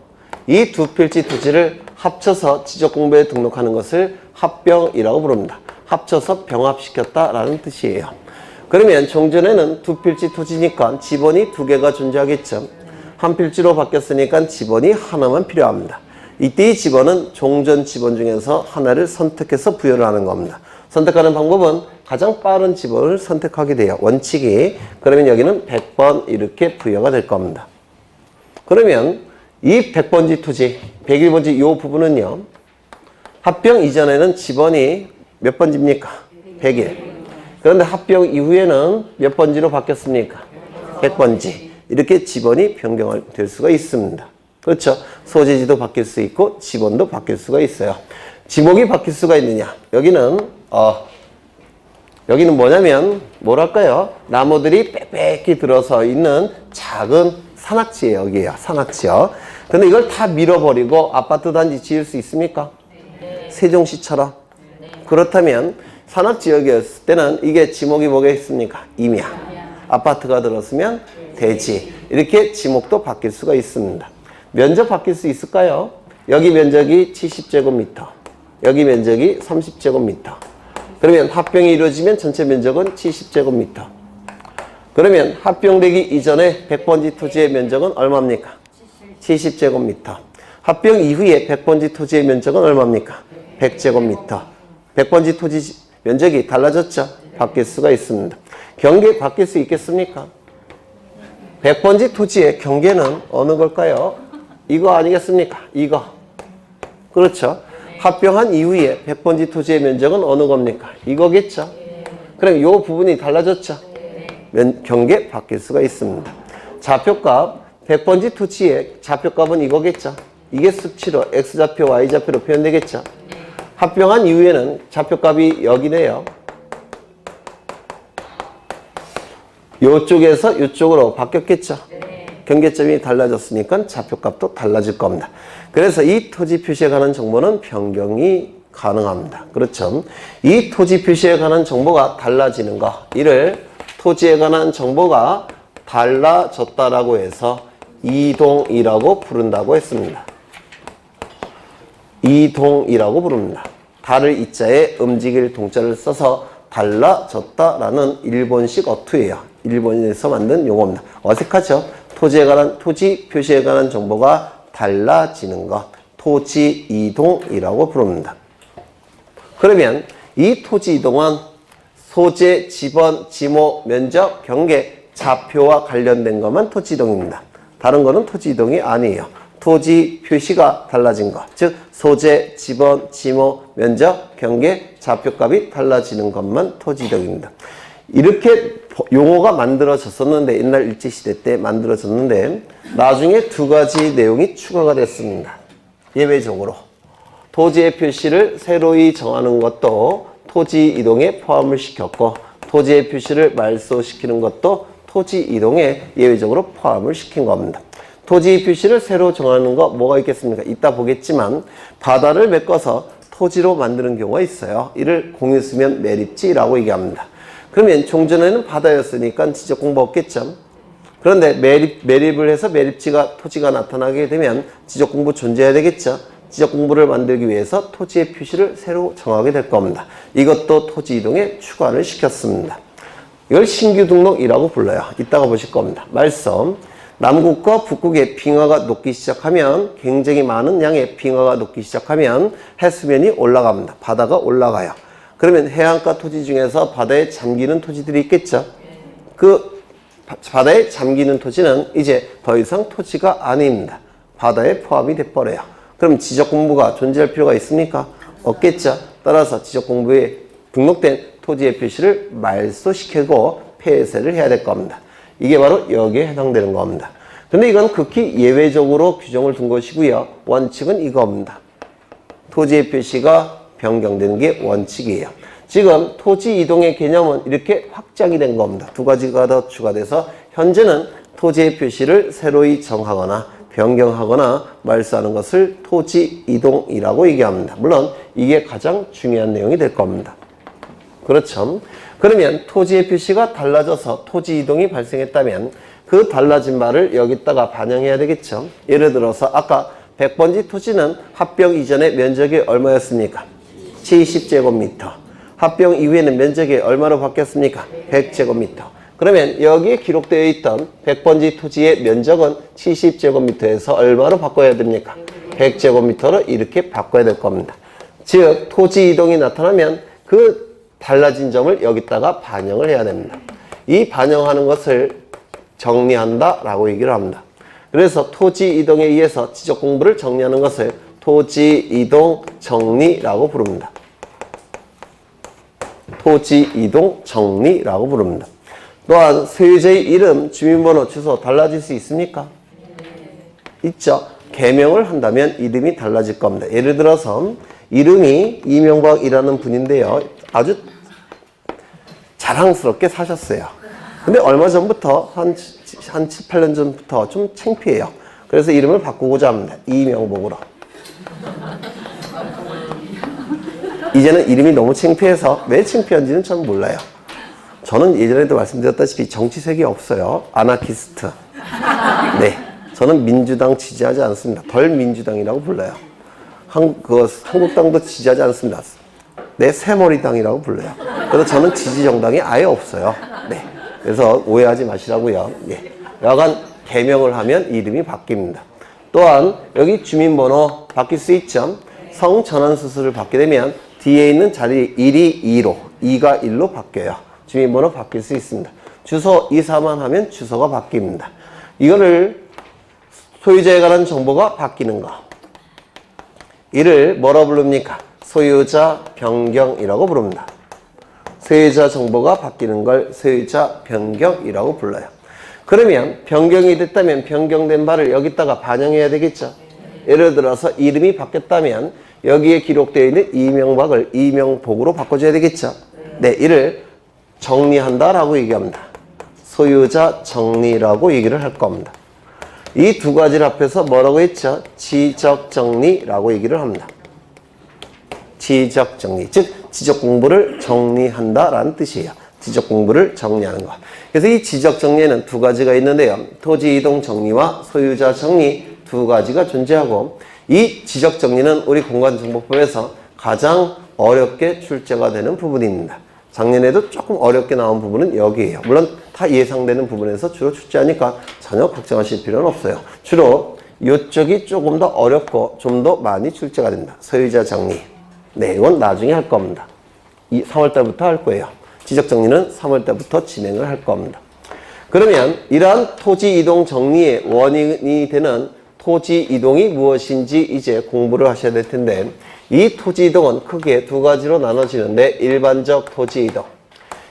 이 두 필지 토지를 합쳐서 지적공부에 등록하는 것을 합병이라고 부릅니다. 합쳐서 병합시켰다라는 뜻이에요. 그러면 종전에는 두 필지 토지니까 지번이 두 개가 존재하겠죠. 한 필지로 바뀌었으니까 지번이 하나만 필요합니다. 이때 이 지번은 종전 지번 중에서 하나를 선택해서 부여를 하는 겁니다. 선택하는 방법은 가장 빠른 지번을 선택하게 돼요. 원칙이. 그러면 여기는 100번 이렇게 부여가 될 겁니다. 그러면 이 100번지 토지, 101번지 이 부분은요. 합병 이전에는 지번이 몇 번지입니까? 100일. 그런데 합병 이후에는 몇 번지로 바뀌었습니까? 100번지. 이렇게 지번이 변경될 수가 있습니다. 그렇죠? 소재지도 바뀔 수 있고 지번도 바뀔 수가 있어요. 지목이 바뀔 수가 있느냐? 여기는 뭐냐면 뭐랄까요? 나무들이 빽빽히 들어서 있는 작은 산악지예요. 여기에요. 산악지요. 근데 이걸 다 밀어버리고 아파트 단지 지을 수 있습니까? 세종시처럼. 그렇다면 산악지역이었을 때는 이게 지목이 뭐겠습니까? 임야. 아파트가 들었으면 대지. 이렇게 지목도 바뀔 수가 있습니다. 면적 바뀔 수 있을까요? 여기 면적이 70제곱미터. 여기 면적이 30제곱미터. 그러면 합병이 이루어지면 전체 면적은 70제곱미터. 그러면 합병되기 이전에 100번지 토지의 면적은 얼마입니까? 70제곱미터. 합병 이후에 100번지 토지의 면적은 얼마입니까? 100제곱미터. 100번지 토지 면적이 달라졌죠? 바뀔 수가 있습니다. 경계 바뀔 수 있겠습니까? 100번지 토지의 경계는 어느 걸까요? 이거 아니겠습니까? 이거. 그렇죠? 합병한 이후에 100번지 토지의 면적은 어느 겁니까? 이거겠죠? 그럼 이 부분이 달라졌죠? 경계 바뀔 수가 있습니다. 좌표값, 100번지 토지의 좌표값은 이거겠죠? 이게 수치로 X좌표, Y좌표로 표현되겠죠? 합병한 이후에는 좌표값이 여기네요. 이쪽에서 이쪽으로 바뀌었겠죠? 경계점이 달라졌으니까 좌표값도 달라질 겁니다. 그래서 이 토지 표시에 관한 정보는 변경이 가능합니다. 그렇죠? 이 토지 표시에 관한 정보가 달라지는 거, 이를 토지에 관한 정보가 달라졌다라고 해서 이동이라고 부른다고 했습니다. 이동이라고 부릅니다. 달을 이자에 움직일 동자를 써서 달라졌다라는 일본식 어투예요. 일본에서 만든 용어입니다. 어색하죠? 토지 표시에 관한 정보가 달라지는 것, 토지 이동이라고 부릅니다. 그러면 이 토지 이동은 소재, 지번, 지목, 면적, 경계, 좌표와 관련된 것만 토지 이동입니다. 다른 거는 토지 이동이 아니에요. 토지 표시가 달라진 것, 즉 소재, 지번, 지목, 면적, 경계, 좌표값이 달라지는 것만 토지 이동입니다. 이렇게 용어가 만들어졌었는데, 옛날 일제시대 때 만들어졌는데 나중에 두 가지 내용이 추가가 됐습니다. 예외적으로 토지의 표시를 새로이 정하는 것도 토지 이동에 포함을 시켰고, 토지의 표시를 말소시키는 것도 토지 이동에 예외적으로 포함을 시킨 겁니다. 토지 표시를 새로 정하는 거 뭐가 있겠습니까? 이따 보겠지만 바다를 메꿔서 토지로 만드는 경우가 있어요. 이를 공유수면 매립지라고 얘기합니다. 그러면 종전에는 바다였으니까 지적 공부 없겠죠. 그런데 매립을 해서 매립지가 토지가 나타나게 되면 지적 공부 존재해야 되겠죠. 지적 공부를 만들기 위해서 토지의 표시를 새로 정하게 될 겁니다. 이것도 토지 이동에 추가를 시켰습니다. 이걸 신규 등록이라고 불러요. 이따가 보실 겁니다. 말씀. 남국과 북국의 빙하가 녹기 시작하면, 굉장히 많은 양의 빙하가 녹기 시작하면 해수면이 올라갑니다. 바다가 올라가요. 그러면 해안가 토지 중에서 바다에 잠기는 토지들이 있겠죠. 그 바다에 잠기는 토지는 이제 더 이상 토지가 아닙니다. 바다에 포함이 돼버려요. 그럼 지적 공부가 존재할 필요가 있습니까? 없겠죠. 따라서 지적 공부에 등록된 토지의 표시를 말소시키고 폐쇄를 해야 될 겁니다. 이게 바로 여기에 해당되는 겁니다. 근데 이건 극히 예외적으로 규정을 둔 것이고요. 원칙은 이겁니다. 토지의 표시가 변경되는 게 원칙이에요. 지금 토지 이동의 개념은 이렇게 확장이 된 겁니다. 두 가지가 더 추가돼서 현재는 토지의 표시를 새로이 정하거나 변경하거나 말소하는 것을 토지 이동이라고 얘기합니다. 물론 이게 가장 중요한 내용이 될 겁니다. 그렇죠? 그러면 토지의 표시가 달라져서 토지 이동이 발생했다면 그 달라진 바를 여기다가 반영해야 되겠죠. 예를 들어서 아까 100번지 토지는 합병 이전에 면적이 얼마였습니까? 70제곱미터. 합병 이후에는 면적이 얼마로 바뀌었습니까? 100제곱미터. 그러면 여기에 기록되어 있던 100번지 토지의 면적은 70제곱미터에서 얼마로 바꿔야 됩니까? 100제곱미터로 이렇게 바꿔야 될 겁니다. 즉 토지 이동이 나타나면 그 달라진 점을 여기다가 반영을 해야 됩니다. 이 반영하는 것을 정리한다 라고 얘기를 합니다. 그래서 토지 이동에 의해서 지적 공부를 정리하는 것을 토지 이동 정리라고 부릅니다. 토지 이동 정리라고 부릅니다. 또한 소유자의 이름, 주민번호, 주소 달라질 수 있습니까? 있죠. 개명을 한다면 이름이 달라질 겁니다. 예를 들어서 이름이 이명박이라는 분인데요. 아주 자랑스럽게 사셨어요. 근데 얼마 전부터 한 7, 8년 전부터 좀 창피해요. 그래서 이름을 바꾸고자 합니다. 이명복으로. 이제는 이름이 너무 창피해서 왜 창피한지는 전 몰라요. 저는 예전에도 말씀드렸다시피 정치색이 없어요. 아나키스트. 네, 저는 민주당 지지하지 않습니다. 덜 민주당이라고 불러요. 한국당도 지지하지 않습니다. 네, 새머리당이라고 불러요. 그래서 저는 지지 정당이 아예 없어요. 네, 그래서 오해하지 마시라고요. 네, 여간 개명을 하면 이름이 바뀝니다. 또한 여기 주민번호 바뀔 수 있죠. 성 전환 수수를 받게 되면 뒤에 있는 자리 1이 2로, 2가 1로 바뀌어요. 주민번호 바뀔 수 있습니다. 주소 이사만 하면 주소가 바뀝니다. 이거를 소유자에 관한 정보가 바뀌는 거. 이를 뭐라 부릅니까? 소유자 변경이라고 부릅니다. 소유자 정보가 바뀌는 걸 소유자 변경이라고 불러요. 그러면 변경이 됐다면 변경된 바를 여기다가 반영해야 되겠죠. 예를 들어서 이름이 바뀌었다면 여기에 기록되어 있는 이명박을 이명복으로 바꿔줘야 되겠죠. 네, 이를 정리한다라고 얘기합니다. 소유자 정리라고 얘기를 할 겁니다. 이 두 가지를 합해서 뭐라고 했죠? 지적 정리라고 얘기를 합니다. 지적 정리, 즉 지적 공부를 정리한다라는 뜻이에요. 지적 공부를 정리하는 것. 그래서 이 지적 정리에는 두 가지가 있는데요. 토지 이동 정리와 소유자 정리 두 가지가 존재하고, 이 지적 정리는 우리 공간정보법에서 가장 어렵게 출제가 되는 부분입니다. 작년에도 조금 어렵게 나온 부분은 여기에요. 물론 다 예상되는 부분에서 주로 출제하니까 전혀 걱정하실 필요는 없어요. 주로 이쪽이 조금 더 어렵고 좀 더 많이 출제가 된다. 소유자 정리. 네, 이건 나중에 할 겁니다. 3월 달부터 할 거예요. 지적 정리는 3월 달부터 진행을 할 겁니다. 그러면 이러한 토지 이동 정리의 원인이 되는 토지 이동이 무엇인지 이제 공부를 하셔야 될 텐데, 이 토지 이동은 크게 두 가지로 나눠지는데, 일반적 토지 이동.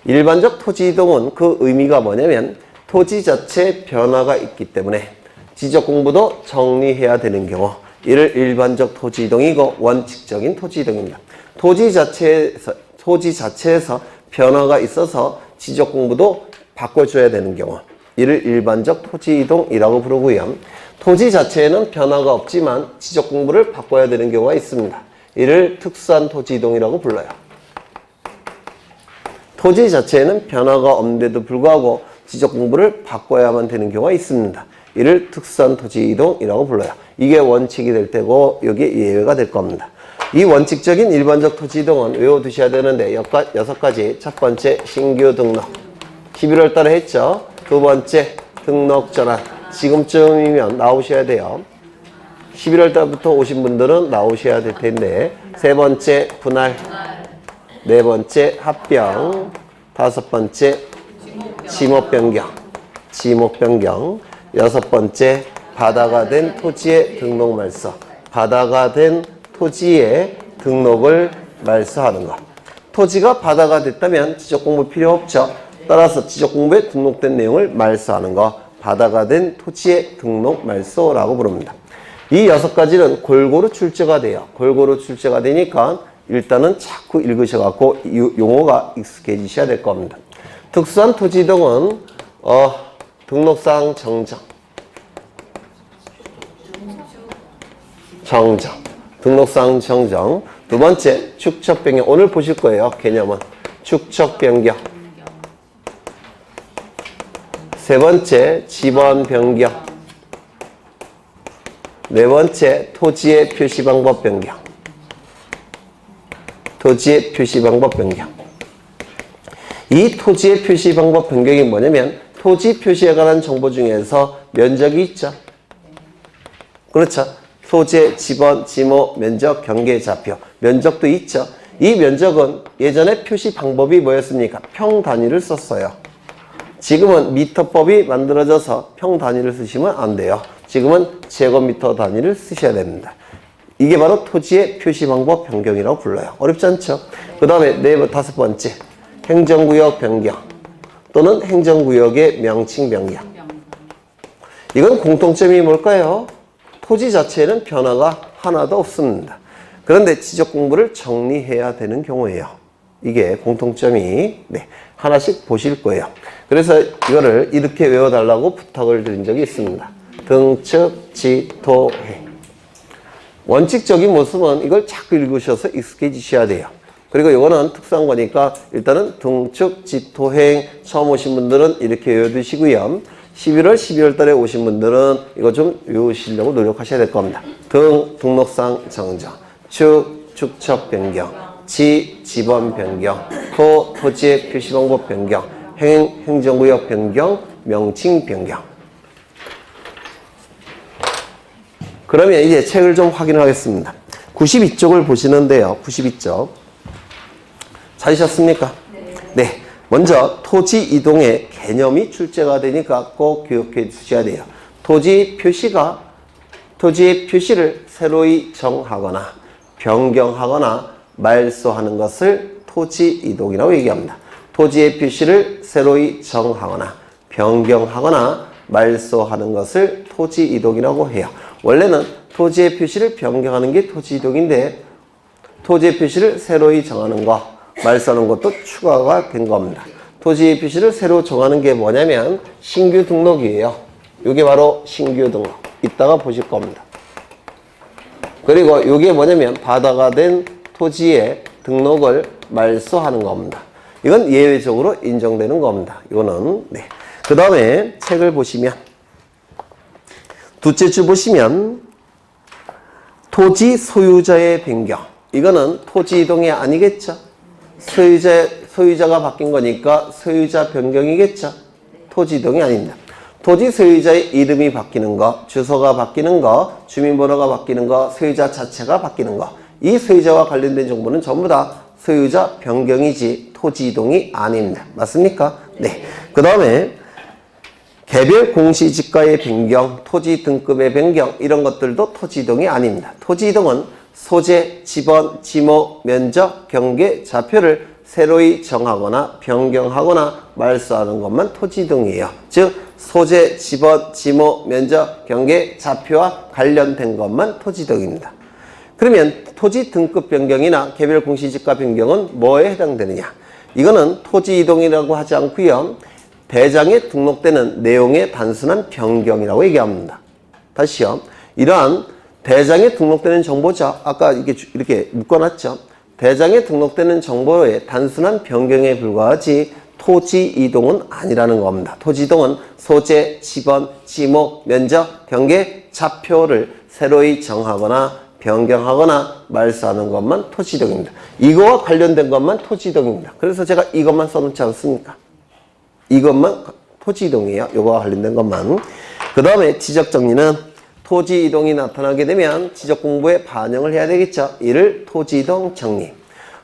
일반적 토지 이동은 그 의미가 뭐냐면 토지 자체에 변화가 있기 때문에 지적 공부도 정리해야 되는 경우, 이를 일반적 토지 이동이고 원칙적인 토지 이동입니다. 토지 자체에서 변화가 있어서 지적 공부도 바꿔줘야 되는 경우, 이를 일반적 토지 이동이라고 부르고요. 토지 자체에는 변화가 없지만 지적 공부를 바꿔야 되는 경우가 있습니다. 이를 특수한 토지 이동이라고 불러요. 토지 자체에는 변화가 없는데도 불구하고 지적 공부를 바꿔야만 되는 경우가 있습니다. 이를 특수한 토지 이동이라고 불러요. 이게 원칙이 될 테고 여기에 예외가 될 겁니다. 이 원칙적인 일반적 토지 이동은 외워두셔야 되는데 6가지. 첫 번째, 신규 등록. 11월 달에 했죠. 두 번째, 등록 전환. 지금쯤이면 나오셔야 돼요. 11월 달부터 오신 분들은 나오셔야 될 텐데, 세 번째, 분할. 네 번째, 합병. 다섯 번째, 지목 변경. 여섯 번째, 바다가 된 토지의 등록 말소. 바다가 된 토지의 등록을 말소하는 것. 토지가 바다가 됐다면 지적 공부 필요 없죠. 따라서 지적 공부에 등록된 내용을 말소하는 것. 바다가 된 토지의 등록 말소라고 부릅니다. 이 6가지는 골고루 출제가 돼요. 골고루 출제가 되니까 일단은 자꾸 읽으셔갖고 용어가 익숙해지셔야 될 겁니다. 특수한 토지 이동은 등록상 정정. 등록상 정정. 두 번째, 축척 변경. 오늘 보실 거예요. 개념은. 축척 변경. 세 번째, 지번 변경. 네 번째, 토지의 표시 방법 변경. 토지의 표시 방법 변경. 이 토지의 표시 방법 변경이 뭐냐면 토지 표시에 관한 정보 중에서 면적이 있죠. 그렇죠. 소재, 지번, 지모, 면적, 경계, 좌표. 면적도 있죠. 이 면적은 예전에 표시 방법이 뭐였습니까? 평 단위를 썼어요. 지금은 미터법이 만들어져서 평 단위를 쓰시면 안 돼요. 지금은 제곱미터 단위를 쓰셔야 됩니다. 이게 바로 토지의 표시 방법 변경이라고 불러요. 어렵지 않죠? 그 다음에 다섯 번째, 행정구역 변경 또는 행정구역의 명칭 변경. 이건 공통점이 뭘까요? 토지 자체에는 변화가 하나도 없습니다. 그런데 지적 공부를 정리해야 되는 경우예요. 이게 공통점이 하나씩 보실 거예요. 그래서 이거를 이렇게 외워달라고 부탁을 드린 적이 있습니다. 등측, 지, 토, 해. 원칙적인 모습은 이걸 자꾸 읽으셔서 익숙해지셔야 돼요. 그리고 이거는 특수한 거니까 일단은 등축, 지토행 처음 오신 분들은 이렇게 외워두시고요. 11월, 12월 달에 오신 분들은 이거 좀 외우시려고 노력하셔야 될 겁니다. 등록상 정정, 축, 축척 변경, 지, 지번 변경, 토, 토지의 표시 방법 변경, 행정구역 변경, 명칭 변경. 그러면 이제 책을 좀 확인하겠습니다. 92쪽을 보시는데요. 92쪽. 찾으셨습니까? 네. 먼저 토지 이동의 개념이 출제가 되니까 꼭 기억해 주셔야 돼요. 토지의 표시를 새로이 정하거나 변경하거나 말소하는 것을 토지 이동이라고 얘기합니다. 토지의 표시를 새로이 정하거나 변경하거나 말소하는 것을 토지 이동이라고 해요. 원래는 토지의 표시를 변경하는 게 토지 이동인데 토지의 표시를 새로이 정하는 거, 말소하는 것도 추가가 된 겁니다. 토지의 표시를 새로 정하는 게 뭐냐면 신규 등록이에요. 이게 바로 신규 등록. 이따가 보실 겁니다. 그리고 이게 뭐냐면 바다가 된 토지의 등록을 말소하는 겁니다. 이건 예외적으로 인정되는 겁니다. 이거는 그 다음에 책을 보시면 둘째 줄 보시면 토지 소유자의 변경. 이거는 토지 이동이 아니겠죠. 소유자가 바뀐 거니까 소유자 변경이겠죠. 토지 이동이 아닙니다. 토지 소유자의 이름이 바뀌는 거, 주소가 바뀌는 거, 주민번호가 바뀌는 거, 소유자 자체가 바뀌는 거. 이 소유자와 관련된 정보는 전부 다 소유자 변경이지 토지 이동이 아닙니다. 맞습니까? 네. 그 다음에 개별 공시지가의 변경, 토지 등급의 변경 이런 것들도 토지 이동이 아닙니다. 토지 이동은 소재, 지번, 지모, 면적, 경계, 좌표를 새로이 정하거나 변경하거나 말소하는 것만 토지 이동이에요. 즉 소재, 지번, 지모, 면적, 경계, 좌표와 관련된 것만 토지 이동입니다. 그러면 토지 등급 변경이나 개별 공시지가 변경은 뭐에 해당되느냐? 이거는 토지 이동이라고 하지 않고요. 대장에 등록되는 내용의 단순한 변경이라고 얘기합니다. 다시요. 이러한 대장에 등록되는 정보죠. 아까 이렇게 묶어놨죠. 대장에 등록되는 정보의 단순한 변경에 불과하지 토지 이동은 아니라는 겁니다. 토지 이동은 소재, 지번, 지목, 면적, 경계, 좌표를 새로이 정하거나 변경하거나 말소하는 것만 토지 이동입니다. 이거와 관련된 것만 토지 이동입니다. 그래서 제가 이것만 써놓지 않습니까? 이것만 토지 이동이에요. 이거와 관련된 것만. 그 다음에 지적 정리는 토지 이동이 나타나게 되면 지적 공부에 반영을 해야 되겠죠. 이를 토지 이동 정리.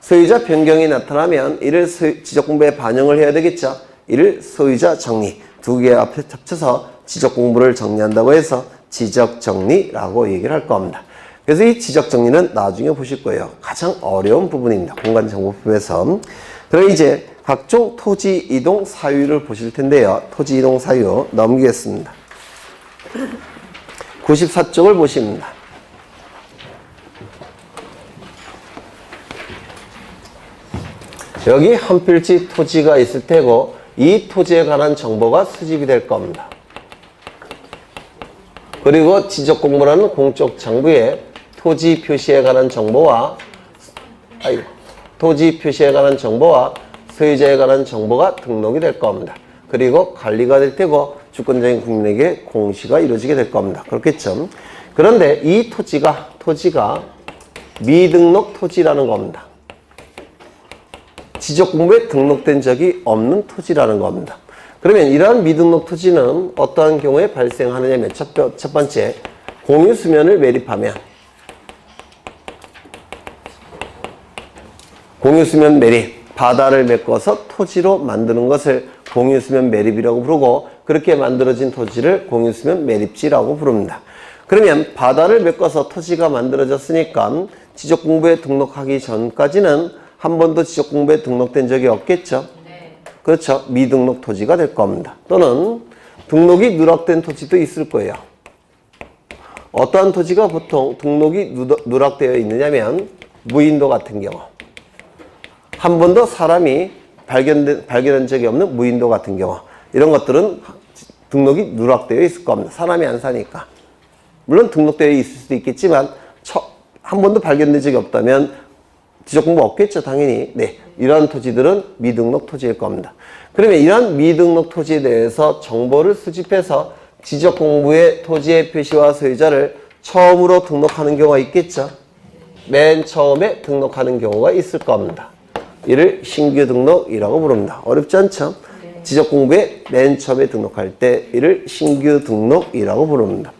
소유자 변경이 나타나면 이를 지적 공부에 반영을 해야 되겠죠. 이를 소유자 정리. 두 개 앞에 합쳐서 지적 공부를 정리한다고 해서 지적 정리라고 얘기를 할 겁니다. 그래서 이 지적 정리는 나중에 보실 거예요. 가장 어려운 부분입니다. 공간정보법에서. 그럼 이제 각종 토지 이동 사유를 보실 텐데요. 토지 이동 사유 넘기겠습니다. 94쪽을 보십니다. 여기 한 필지 토지가 있을 테고 이 토지에 관한 정보가 수집이 될 겁니다. 그리고 지적공부라는 공적 장부에 토지 표시에 관한 정보와 소유자에 관한 정보가 등록이 될 겁니다. 그리고 관리가 될 테고 주권적인 국민에게 공시가 이루어지게 될 겁니다. 그렇겠죠? 그런데 이 토지가 미등록 토지라는 겁니다. 지적공부에 등록된 적이 없는 토지라는 겁니다. 그러면 이러한 미등록 토지는 어떠한 경우에 발생하느냐면 첫 번째, 공유수면을 매립하면 공유수면 매립, 바다를 메꿔서 토지로 만드는 것을 공유수면 매립이라고 부르고 그렇게 만들어진 토지를 공유수면 매립지라고 부릅니다. 그러면 바다를 메꿔서 토지가 만들어졌으니까 지적공부에 등록하기 전까지는 한 번도 지적공부에 등록된 적이 없겠죠? 네. 그렇죠. 미등록 토지가 될 겁니다. 또는 등록이 누락된 토지도 있을 거예요. 어떠한 토지가 보통 등록이 누락되어 있느냐면 무인도 같은 경우. 한 번도 사람이 발견한 적이 없는 무인도 같은 경우. 이런 것들은 등록이 누락되어 있을 겁니다. 사람이 안 사니까. 물론 등록되어 있을 수도 있겠지만 한 번도 발견된 적이 없다면 지적공부 없겠죠, 당연히. 네, 이러한 토지들은 미등록 토지일 겁니다. 그러면 이러한 미등록 토지에 대해서 정보를 수집해서 지적공부에 토지의 표시와 소유자를 처음으로 등록하는 경우가 있겠죠. 맨 처음에 등록하는 경우가 있을 겁니다. 이를 신규 등록이라고 부릅니다. 어렵지 않죠? 지적공부에 맨 처음에 등록할 때 이를 신규 등록이라고 부릅니다.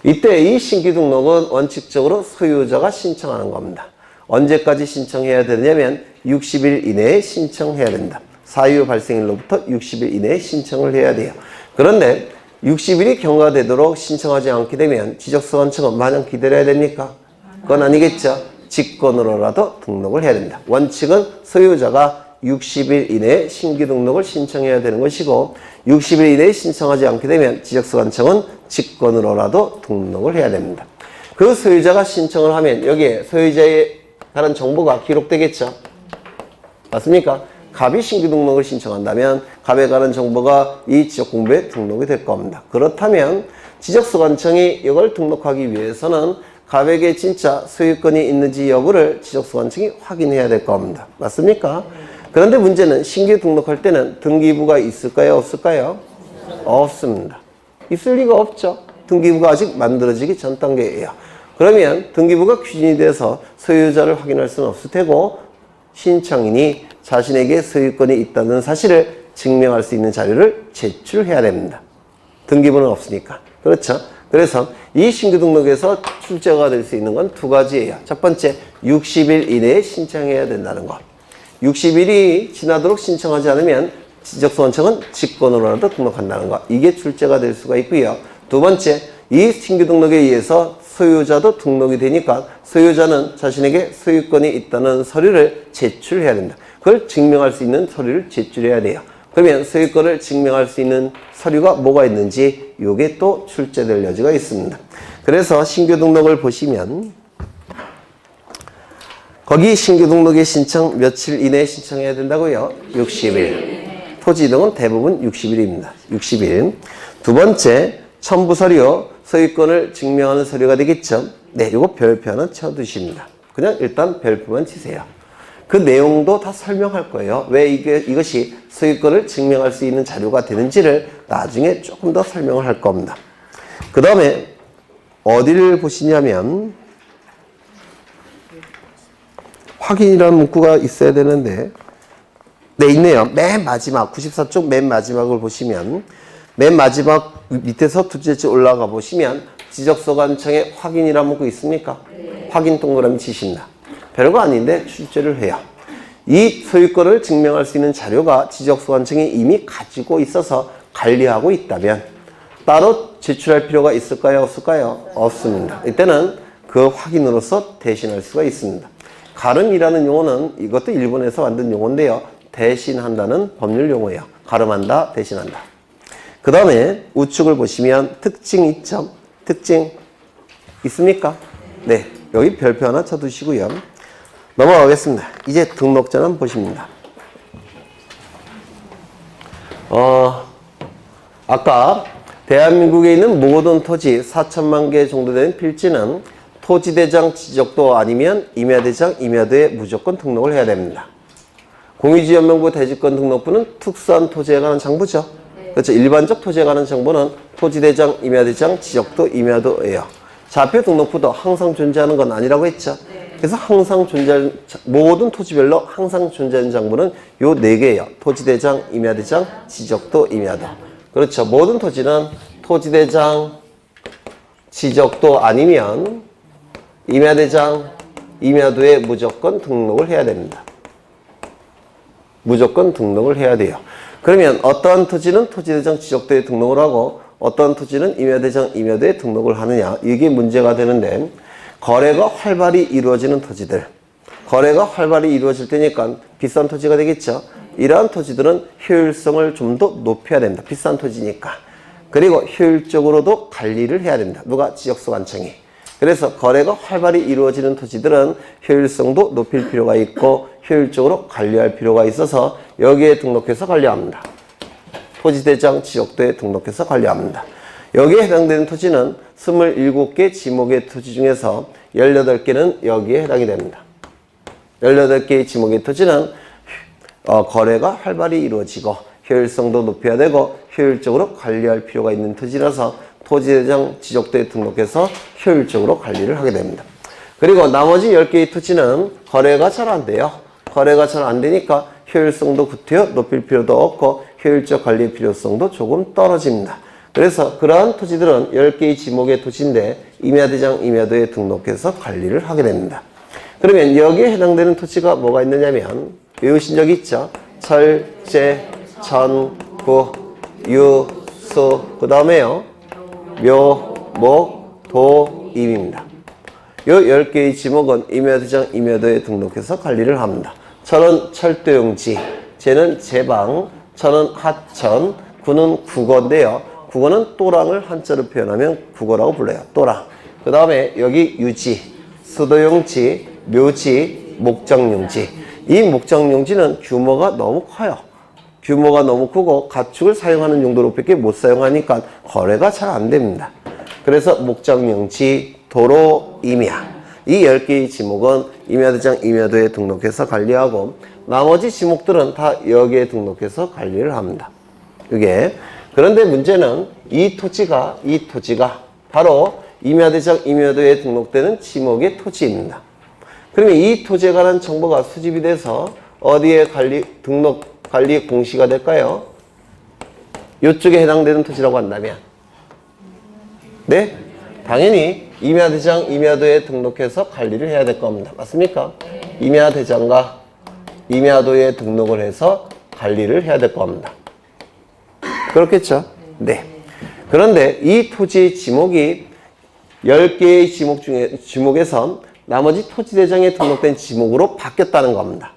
이때 이 신규 등록은 원칙적으로 소유자가 신청하는 겁니다. 언제까지 신청해야 되냐면 60일 이내에 신청해야 된다. 사유 발생일로부터 60일 이내에 신청을 해야 돼요. 그런데 60일이 경과되도록 신청하지 않게 되면 지적소관청은 마냥 기다려야 됩니까? 그건 아니겠죠. 직권으로라도 등록을 해야 됩니다. 원칙은 소유자가 60일 이내에 신규 등록을 신청해야 되는 것이고 60일 이내에 신청하지 않게 되면 지적소관청은 직권으로라도 등록을 해야 됩니다. 그 소유자가 신청을 하면 여기에 소유자에 관한 정보가 기록되겠죠. 맞습니까? 갑이 신규 등록을 신청한다면 갑에 관한 정보가 이 지적공부에 등록이 될 겁니다. 그렇다면 지적소관청이 이걸 등록하기 위해서는 갑에게 진짜 소유권이 있는지 여부를 지적소관청이 확인해야 될 겁니다. 맞습니까? 그런데 문제는 신규 등록할 때는 등기부가 있을까요? 없을까요? 없습니다. 있을 리가 없죠. 등기부가 아직 만들어지기 전 단계예요. 그러면 등기부가 규진이 돼서 소유자를 확인할 수는 없을 테고 신청인이 자신에게 소유권이 있다는 사실을 증명할 수 있는 자료를 제출해야 됩니다. 등기부는 없으니까. 그렇죠? 그래서 이 신규 등록에서 출제가 될 수 있는 건 두 가지예요. 첫 번째, 60일 이내에 신청해야 된다는 것. 60일이 지나도록 신청하지 않으면 지적소관청은 직권으로라도 등록한다는 것. 이게 출제가 될 수가 있고요. 두 번째, 이 신규 등록에 의해서 소유자도 등록이 되니까 소유자는 자신에게 소유권이 있다는 서류를 제출해야 된다. 그걸 증명할 수 있는 서류를 제출해야 돼요. 그러면 소유권을 증명할 수 있는 서류가 뭐가 있는지 이게 또 출제될 여지가 있습니다. 그래서 신규 등록을 보시면 거기 신규 등록의 신청 며칠 이내에 신청해야 된다고요? 60일. 토지 이동은 대부분 60일입니다. 60일. 두 번째, 첨부 서류, 소유권을 증명하는 서류가 되겠죠? 네, 이거 별표 하나 쳐두십니다. 그냥 일단 별표만 치세요. 그 내용도 다 설명할 거예요. 왜 이것이 소유권을 증명할 수 있는 자료가 되는지를 나중에 조금 더 설명을 할 겁니다. 그 다음에 어디를 보시냐면 확인이라는 문구가 있어야 되는데 네, 있네요. 맨 마지막 94쪽 맨 마지막을 보시면 맨 마지막 밑에서 두 번째 올라가 보시면 지적소관청에 확인이라는 문구 있습니까? 네. 확인 동그라미 치십니다. 별거 아닌데 출제를 해요. 이 소유권을 증명할 수 있는 자료가 지적소관청이 이미 가지고 있어서 관리하고 있다면 따로 제출할 필요가 있을까요? 없을까요? 없습니다. 이때는 그 확인으로서 대신할 수가 있습니다. 가름이라는 용어는 이것도 일본에서 만든 용어인데요. 대신한다는 법률 용어예요. 가름한다, 대신한다. 그 다음에 우측을 보시면 특징 있죠? 특징 있습니까? 네, 여기 별표 하나 쳐두시고요. 넘어가겠습니다. 이제 등록자는 보십니다. 아까 대한민국에 있는 모든 토지 4천만 개 정도 되는 필지는 토지대장 지적도 아니면 임야대장, 임야도에 무조건 등록을 해야 됩니다. 공유지연명부 대지권 등록부는 특수한 토지에 관한 정보죠. 그렇죠. 일반적 토지에 관한 정보는 토지대장, 임야대장, 지적도, 임야도예요. 좌표 등록부도 항상 존재하는 건 아니라고 했죠. 그래서 항상 존재하는, 모든 토지별로 항상 존재하는 정보는 요 4개예요. 토지대장, 임야대장, 지적도, 임야도. 그렇죠. 모든 토지는 토지대장, 지적도 아니면 임야대장, 임야도에 무조건 등록을 해야 됩니다. 무조건 등록을 해야 돼요. 그러면 어떠한 토지는 토지대장, 지적도에 등록을 하고 어떠한 토지는 임야대장, 임야도에 등록을 하느냐, 이게 문제가 되는데, 거래가 활발히 이루어지는 토지들, 거래가 활발히 이루어질 때니까 비싼 토지가 되겠죠. 이러한 토지들은 효율성을 좀 더 높여야 됩니다. 비싼 토지니까. 그리고 효율적으로도 관리를 해야 됩니다. 누가? 지적소관청이. 그래서 거래가 활발히 이루어지는 토지들은 효율성도 높일 필요가 있고 효율적으로 관리할 필요가 있어서 여기에 등록해서 관리합니다. 토지대장, 지적도에 등록해서 관리합니다. 여기에 해당되는 토지는 27개 지목의 토지 중에서 18개는 여기에 해당이 됩니다. 18개의 지목의 토지는 거래가 활발히 이루어지고 효율성도 높여야 되고 효율적으로 관리할 필요가 있는 토지라서 토지대장, 지적도에 등록해서 효율적으로 관리를 하게 됩니다. 그리고 나머지 10개의 토지는 거래가 잘 안 돼요. 거래가 잘 안 되니까 효율성도 구태여 높일 필요도 없고 효율적 관리의 필요성도 조금 떨어집니다. 그래서 그러한 토지들은 10개의 지목의 토지인데 임야대장, 임야도에 등록해서 관리를 하게 됩니다. 그러면 여기에 해당되는 토지가 뭐가 있느냐면 외우신 적 있죠? 철제, 천구, 유, 수, 그 다음에요 묘, 목, 도, 임입니다. 이 10개의 지목은 임야대장, 임야도에 등록해서 관리를 합니다. 철은 철도용지, 제는 제방, 천은 하천, 구는 국어인데요. 국어는 또랑을 한자로 표현하면 국어라고 불러요. 또랑. 그 다음에 여기 유지, 수도용지, 묘지, 목장용지. 이 목장용지는 규모가 너무 커요. 규모가 너무 크고 가축을 사용하는 용도로밖에 못 사용하니까 거래가 잘 안 됩니다. 그래서 목장용지, 도로, 임야. 이 10개의 지목은 임야대장, 임야도에 등록해서 관리하고 나머지 지목들은 다 여기에 등록해서 관리를 합니다. 이게. 그런데 문제는 이 토지가 바로 임야대장, 임야도에 등록되는 지목의 토지입니다. 그러면 이 토지에 관한 정보가 수집이 돼서 어디에 등록 관리 공시가 될까요? 이쪽에 해당되는 토지라고 한다면 네? 당연히 임야대장, 임야도에 등록해서 관리를 해야 될 겁니다. 맞습니까? 임야대장과 임야도에 등록을 해서 관리를 해야 될 겁니다. 그렇겠죠? 네. 그런데 이 토지 지목이 10개의 지목에서 나머지 토지대장에 등록된 지목으로 바뀌었다는 겁니다.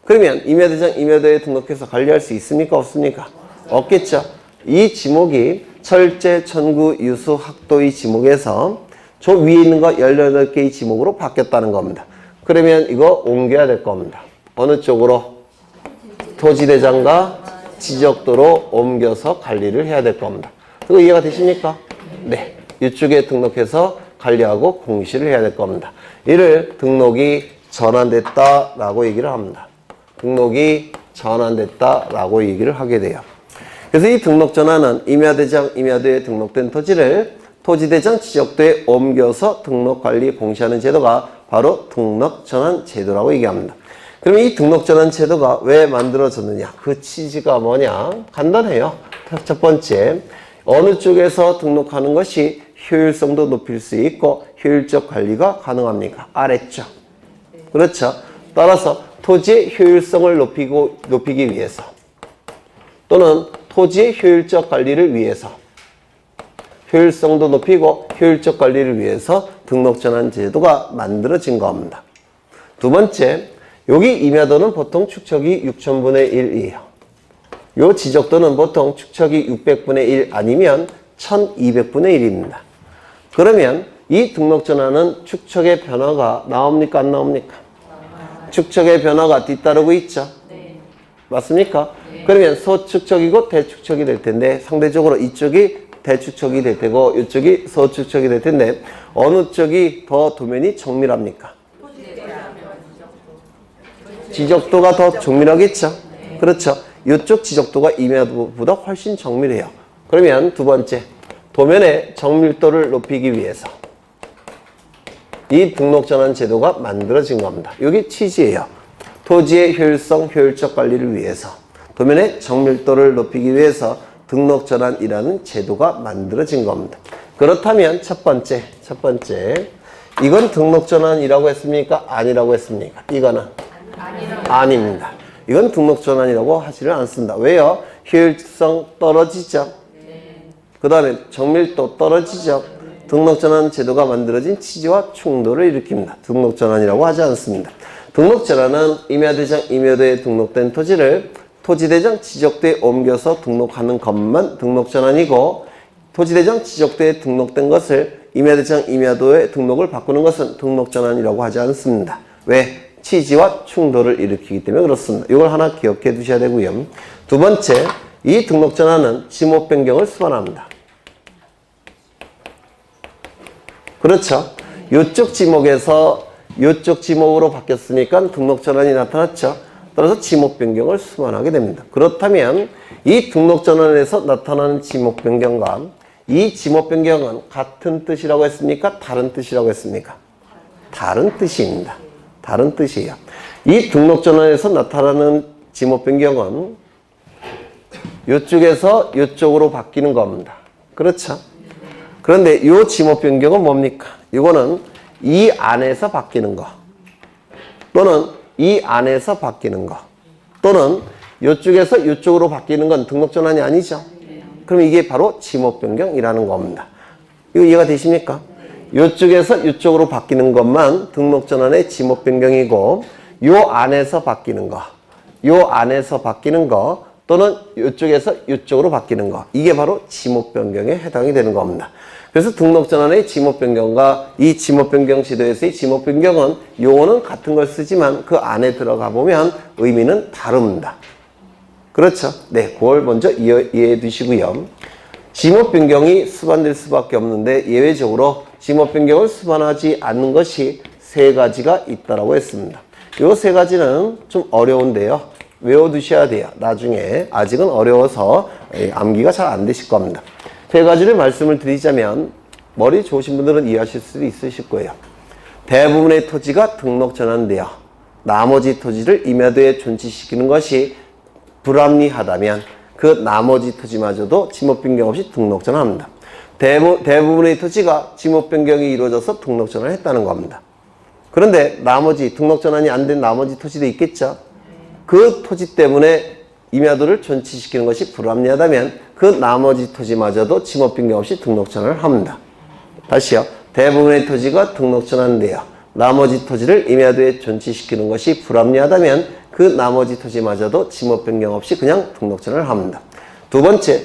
그러면 임야대장, 임야도에 등록해서 관리할 수 있습니까? 없습니까? 없겠죠? 이 지목이 철제, 천구, 유수, 학도의 지목에서 저 위에 있는 거 18개의 지목으로 바뀌었다는 겁니다. 그러면 이거 옮겨야 될 겁니다. 어느 쪽으로? 토지대장과 지적도로 옮겨서 관리를 해야 될 겁니다. 그거 이해가 되십니까? 네. 이쪽에 등록해서 관리하고 공시를 해야 될 겁니다. 이를 등록이 전환됐다라고 얘기를 합니다. 등록이 전환됐다라고 얘기를 하게 돼요. 그래서 이 등록 전환은 임야대장, 임야도에 등록된 토지를 토지대장, 지적도에 옮겨서 등록 관리 공시하는 제도가 바로 등록 전환 제도라고 얘기합니다. 그러면 이 등록 전환 제도가 왜 만들어졌느냐? 그 취지가 뭐냐? 간단해요. 첫 번째, 어느 쪽에서 등록하는 것이 효율성도 높일 수 있고 효율적 관리가 가능합니까? 아래쪽. 그렇죠. 따라서 토지의 효율성을 높이기 위해서 또는 토지의 효율적 관리를 위해서 효율성도 높이고 효율적 관리를 위해서 등록 전환 제도가 만들어진 겁니다. 두 번째, 여기 임야도는 보통 축척이 6,000분의 1이에요. 요 지적도는 보통 축척이 600분의 1 아니면 1200분의 1입니다. 그러면 이 등록 전환은 축척의 변화가 나옵니까? 안 나옵니까? 축척의 변화가 뒤따르고 있죠. 맞습니까? 그러면 소축척이고 대축척이 될 텐데 상대적으로 이쪽이 대축척이 될 테고 이쪽이 서축척이 될 텐데 어느 쪽이 더 도면이 정밀합니까? 지적도가 더 정밀하겠죠? 그렇죠. 이쪽 지적도가 임야도보다 훨씬 정밀해요. 그러면 두 번째, 도면의 정밀도를 높이기 위해서 이 등록전환 제도가 만들어진 겁니다. 이게 취지예요. 토지의 효율성, 효율적 관리를 위해서 도면의 정밀도를 높이기 위해서 등록전환이라는 제도가 만들어진 겁니다. 그렇다면 첫 번째 이건 등록전환이라고 했습니까? 아니라고 했습니까? 이거는 아닙니다. 이건 등록전환이라고 하지를 않습니다. 왜요? 효율성 떨어지죠. 그 다음에 정밀도 떨어지죠. 등록전환 제도가 만들어진 취지와 충돌을 일으킵니다. 등록전환이라고 하지 않습니다. 등록전환은 임야대장, 임야도에 등록된 토지를 토지대장 지적도에 옮겨서 등록하는 것만 등록전환이고 토지대장 지적도에 등록된 것을 임야대장, 임야도에 등록을 바꾸는 것은 등록전환이라고 하지 않습니다. 왜? 취지와 충돌을 일으키기 때문에 그렇습니다. 이걸 하나 기억해 두셔야 되고요. 두 번째, 이 등록전환은 지목 변경을 수반합니다. 그렇죠. 이쪽 지목에서 이쪽 지목으로 바뀌었으니까 등록전환이 나타났죠. 따라서 지목 변경을 수반하게 됩니다. 그렇다면 이 등록전환에서 나타나는 지목 변경과 이 지목 변경은 같은 뜻이라고 했습니까? 다른 뜻이라고 했습니까? 다른 뜻입니다. 다른 뜻이에요. 이 등록전환에서 나타나는 지목 변경은 이쪽에서 이쪽으로 바뀌는 겁니다. 그렇죠? 그런데 이 지목 변경은 뭡니까? 이거는 이 안에서 바뀌는 거 또는 이 안에서 바뀌는 거 또는 이쪽에서 이쪽으로 바뀌는 건 등록전환이 아니죠. 그럼 이게 바로 지목 변경이라는 겁니다. 이거 이해가 되십니까? 이쪽에서 이쪽으로 바뀌는 것만 등록전환의 지목 변경이고 요 안에서 바뀌는 거, 요 안에서 바뀌는 거 또는 이쪽에서 이쪽으로 바뀌는 거 이게 바로 지목 변경에 해당이 되는 겁니다. 그래서 등록전환의 지목 변경과 이 지목 변경 지도에서의 지목 변경은 용어는 같은 걸 쓰지만 그 안에 들어가 보면 의미는 다릅니다. 그렇죠? 네, 그걸 먼저 이해해 두시고요. 지목 변경이 수반될 수밖에 없는데 예외적으로 지목 변경을 수반하지 않는 것이 세 가지가 있다라고 했습니다. 이 세 가지는 좀 어려운데요. 외워두셔야 돼요. 나중에 아직은 어려워서 암기가 잘 안 되실 겁니다. 세 가지를 말씀을 드리자면 머리 좋으신 분들은 이해하실 수도 있으실 거예요. 대부분의 토지가 등록 전환되어 나머지 토지를 임야도에 존치시키는 것이 불합리하다면 그 나머지 토지마저도 지목 변경 없이 등록 전환합니다. 대부분의 토지가 지목 변경이 이루어져서 등록 전환을 했다는 겁니다. 그런데 나머지 등록 전환이 안 된 나머지 토지도 있겠죠. 그 토지 때문에 임야도를 존치시키는 것이 불합리하다면 그 나머지 토지마저도 지목 변경 없이 등록 전환을 합니다. 다시요. 대부분의 토지가 등록 전환되어 나머지 토지를 임야도에 존치시키는 것이 불합리하다면 그 나머지 토지마저도 지목 변경 없이 그냥 등록 전환을 합니다. 두 번째,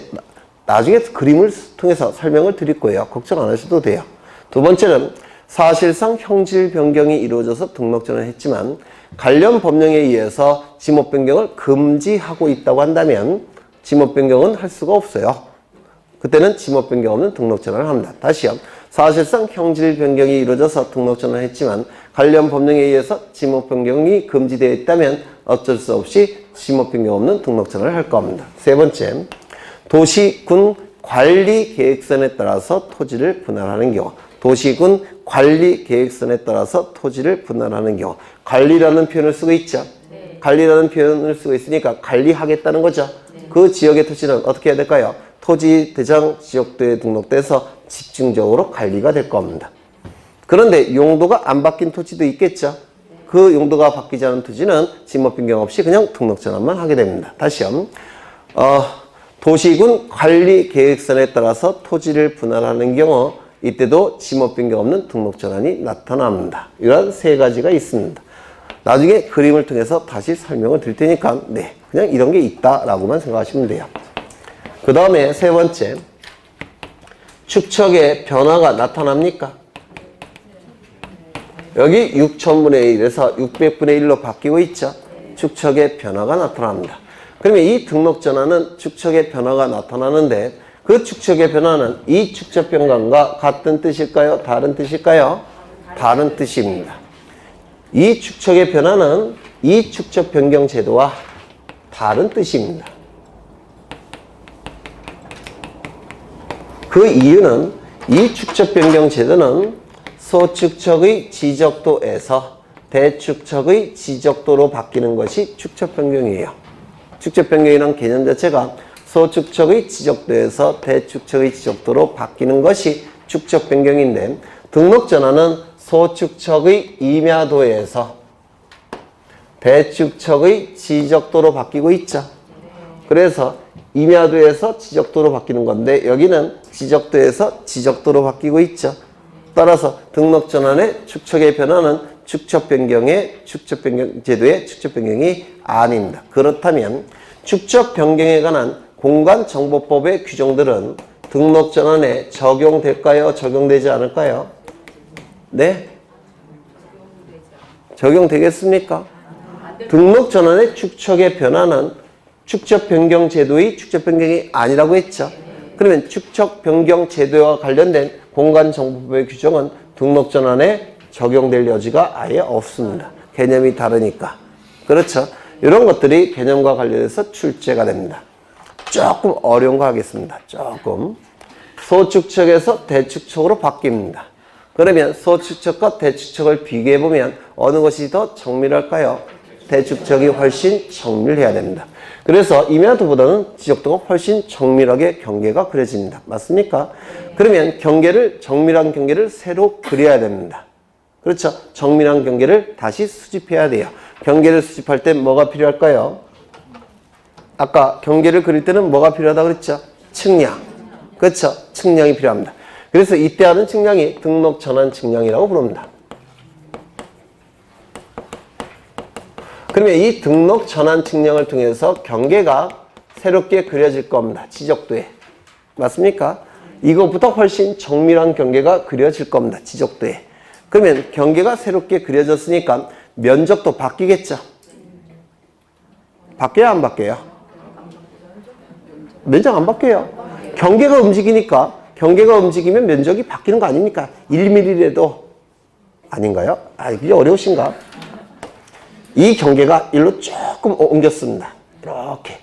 나중에 그림을 통해서 설명을 드릴 거예요. 걱정 안 하셔도 돼요. 두 번째는 사실상 형질 변경이 이루어져서 등록 전환을 했지만 관련 법령에 의해서 지목 변경을 금지하고 있다고 한다면 지목 변경은 할 수가 없어요. 그때는 지목 변경 없는 등록 전환을 합니다. 다시요. 사실상 형질 변경이 이루어져서 등록 전환을 했지만 관련 법령에 의해서 지목 변경이 금지되어 있다면 어쩔 수 없이 지목 변경 없는 등록 전환을 할 겁니다. 세 번째, 도시군 관리 계획선에 따라서 토지를 분할하는 경우. 도시군 관리 계획선에 따라서 토지를 분할하는 경우. 관리라는 표현을 쓰고 있죠. 네. 관리라는 표현을 쓰고 있으니까 관리하겠다는 거죠. 네. 그 지역의 토지는 어떻게 해야 될까요? 토지 대장 지역도에 등록돼서 집중적으로 관리가 될 겁니다. 그런데 용도가 안 바뀐 토지도 있겠죠. 그 용도가 바뀌지 않은 토지는 지목 변경 없이 그냥 등록 전환만 하게 됩니다. 다시요. 도시군 관리 계획선에 따라서 토지를 분할하는 경우 이때도 지목 변경 없는 등록 전환이 나타납니다. 이런 세 가지가 있습니다. 나중에 그림을 통해서 다시 설명을 드릴 테니까 네, 그냥 이런 게 있다라고만 생각하시면 돼요. 그 다음에 세 번째, 축척의 변화가 나타납니까? 여기 6000분의 1에서 600분의 1로 바뀌고 있죠. 축척의 변화가 나타납니다. 그러면 이 등록 전환은 축척의 변화가 나타나는데 그 축척의 변화는 이 축척 변경과 같은 뜻일까요? 다른 뜻일까요? 다른 뜻입니다. 이 축척의 변화는 이 축척 변경 제도와 다른 뜻입니다. 그 이유는 이 축척 변경 제도는 소축척의 지적도에서 대축척의 지적도로 바뀌는 것이 축척 변경이에요. 축척 변경이라는 개념 자체가 소축척의 지적도에서 대축척의 지적도로 바뀌는 것이 축척 변경인데, 등록 전환은 소축척의 임야도에서 대축척의 지적도로 바뀌고 있죠. 그래서 임야도에서 지적도로 바뀌는 건데 여기는 지적도에서 지적도로 바뀌고 있죠. 따라서 등록 전환의 축척의 변화는 축척 변경 제도의 축척 변경이 아닙니다. 그렇다면 축척 변경에 관한 공간정보법의 규정들은 등록 전환에 적용될까요? 적용되지 않을까요? 네? 적용되겠습니까? 등록 전환의 축척의 변화는 축척 변경 제도의 축척 변경이 아니라고 했죠. 그러면 축척 변경 제도와 관련된 공간정보법의 규정은 등록 전환에 적용될 여지가 아예 없습니다. 개념이 다르니까. 그렇죠? 이런 것들이 개념과 관련해서 출제가 됩니다. 조금 어려운 거 하겠습니다. 조금. 소축척에서 대축척으로 바뀝니다. 그러면 소축척과 대축척을 비교해보면 어느 것이 더 정밀할까요? 대축척이 훨씬 정밀해야 됩니다. 그래서 임야도보다는 지적도가 훨씬 정밀하게 경계가 그려집니다. 맞습니까? 그러면 정밀한 경계를 새로 그려야 됩니다. 그렇죠? 정밀한 경계를 다시 수집해야 돼요. 경계를 수집할 때 뭐가 필요할까요? 아까 경계를 그릴 때는 뭐가 필요하다고 그랬죠? 측량. 그렇죠? 측량이 필요합니다. 그래서 이때 하는 측량이 등록 전환 측량이라고 부릅니다. 그러면 이 등록 전환 측량을 통해서 경계가 새롭게 그려질 겁니다. 지적도에. 맞습니까? 이것보다 훨씬 정밀한 경계가 그려질 겁니다. 지적도에. 그러면 경계가 새롭게 그려졌으니까 면적도 바뀌겠죠? 바뀌어야 안 바뀌어요? 면적 안 바뀌어요. 경계가 움직이니까, 경계가 움직이면 면적이 바뀌는 거 아닙니까? 1mm라도 아닌가요? 이게 어려우신가? 이 경계가 일로 조금 옮겼습니다. 이렇게.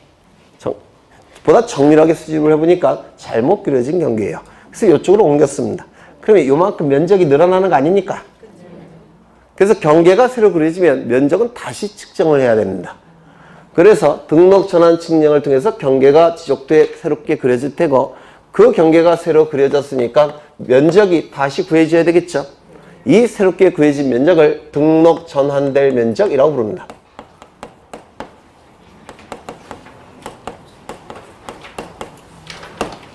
보다 정밀하게 수집을 해보니까 잘못 그려진 경계예요. 그래서 이쪽으로 옮겼습니다. 그러면 이만큼 면적이 늘어나는 거 아닙니까? 그래서 경계가 새로 그려지면 면적은 다시 측정을 해야 됩니다. 그래서 등록 전환 측량을 통해서 경계가 지적도에 새롭게 그려질 테고, 그 경계가 새로 그려졌으니까 면적이 다시 구해져야 되겠죠. 이 새롭게 구해진 면적을 등록 전환될 면적이라고 부릅니다.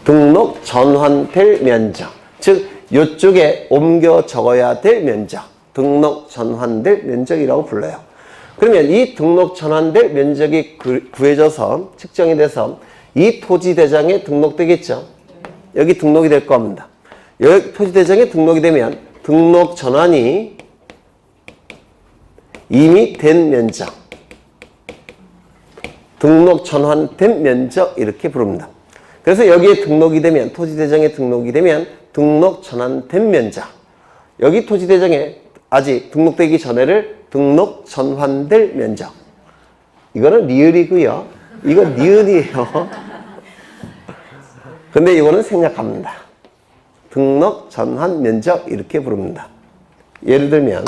등록 전환될 면적, 즉 이쪽에 옮겨 적어야 될 면적, 등록 전환될 면적이라고 불러요. 그러면 이 등록 전환될 면적이 구해져서 측정이 돼서 이 토지대장에 등록되겠죠. 여기 등록이 될 겁니다. 여기 토지대장에 등록이 되면 등록 전환이 이미 된 면적, 등록 전환된 면적 이렇게 부릅니다. 그래서 여기에 등록이 되면, 토지대장에 등록이 되면 등록 전환된 면적, 여기 토지대장에 아직 등록되기 전에를 등록 전환될 면적. 이거는 리을이고요. 이거 니은이에요. 근데 이거는 생략합니다. 등록 전환 면적 이렇게 부릅니다. 예를 들면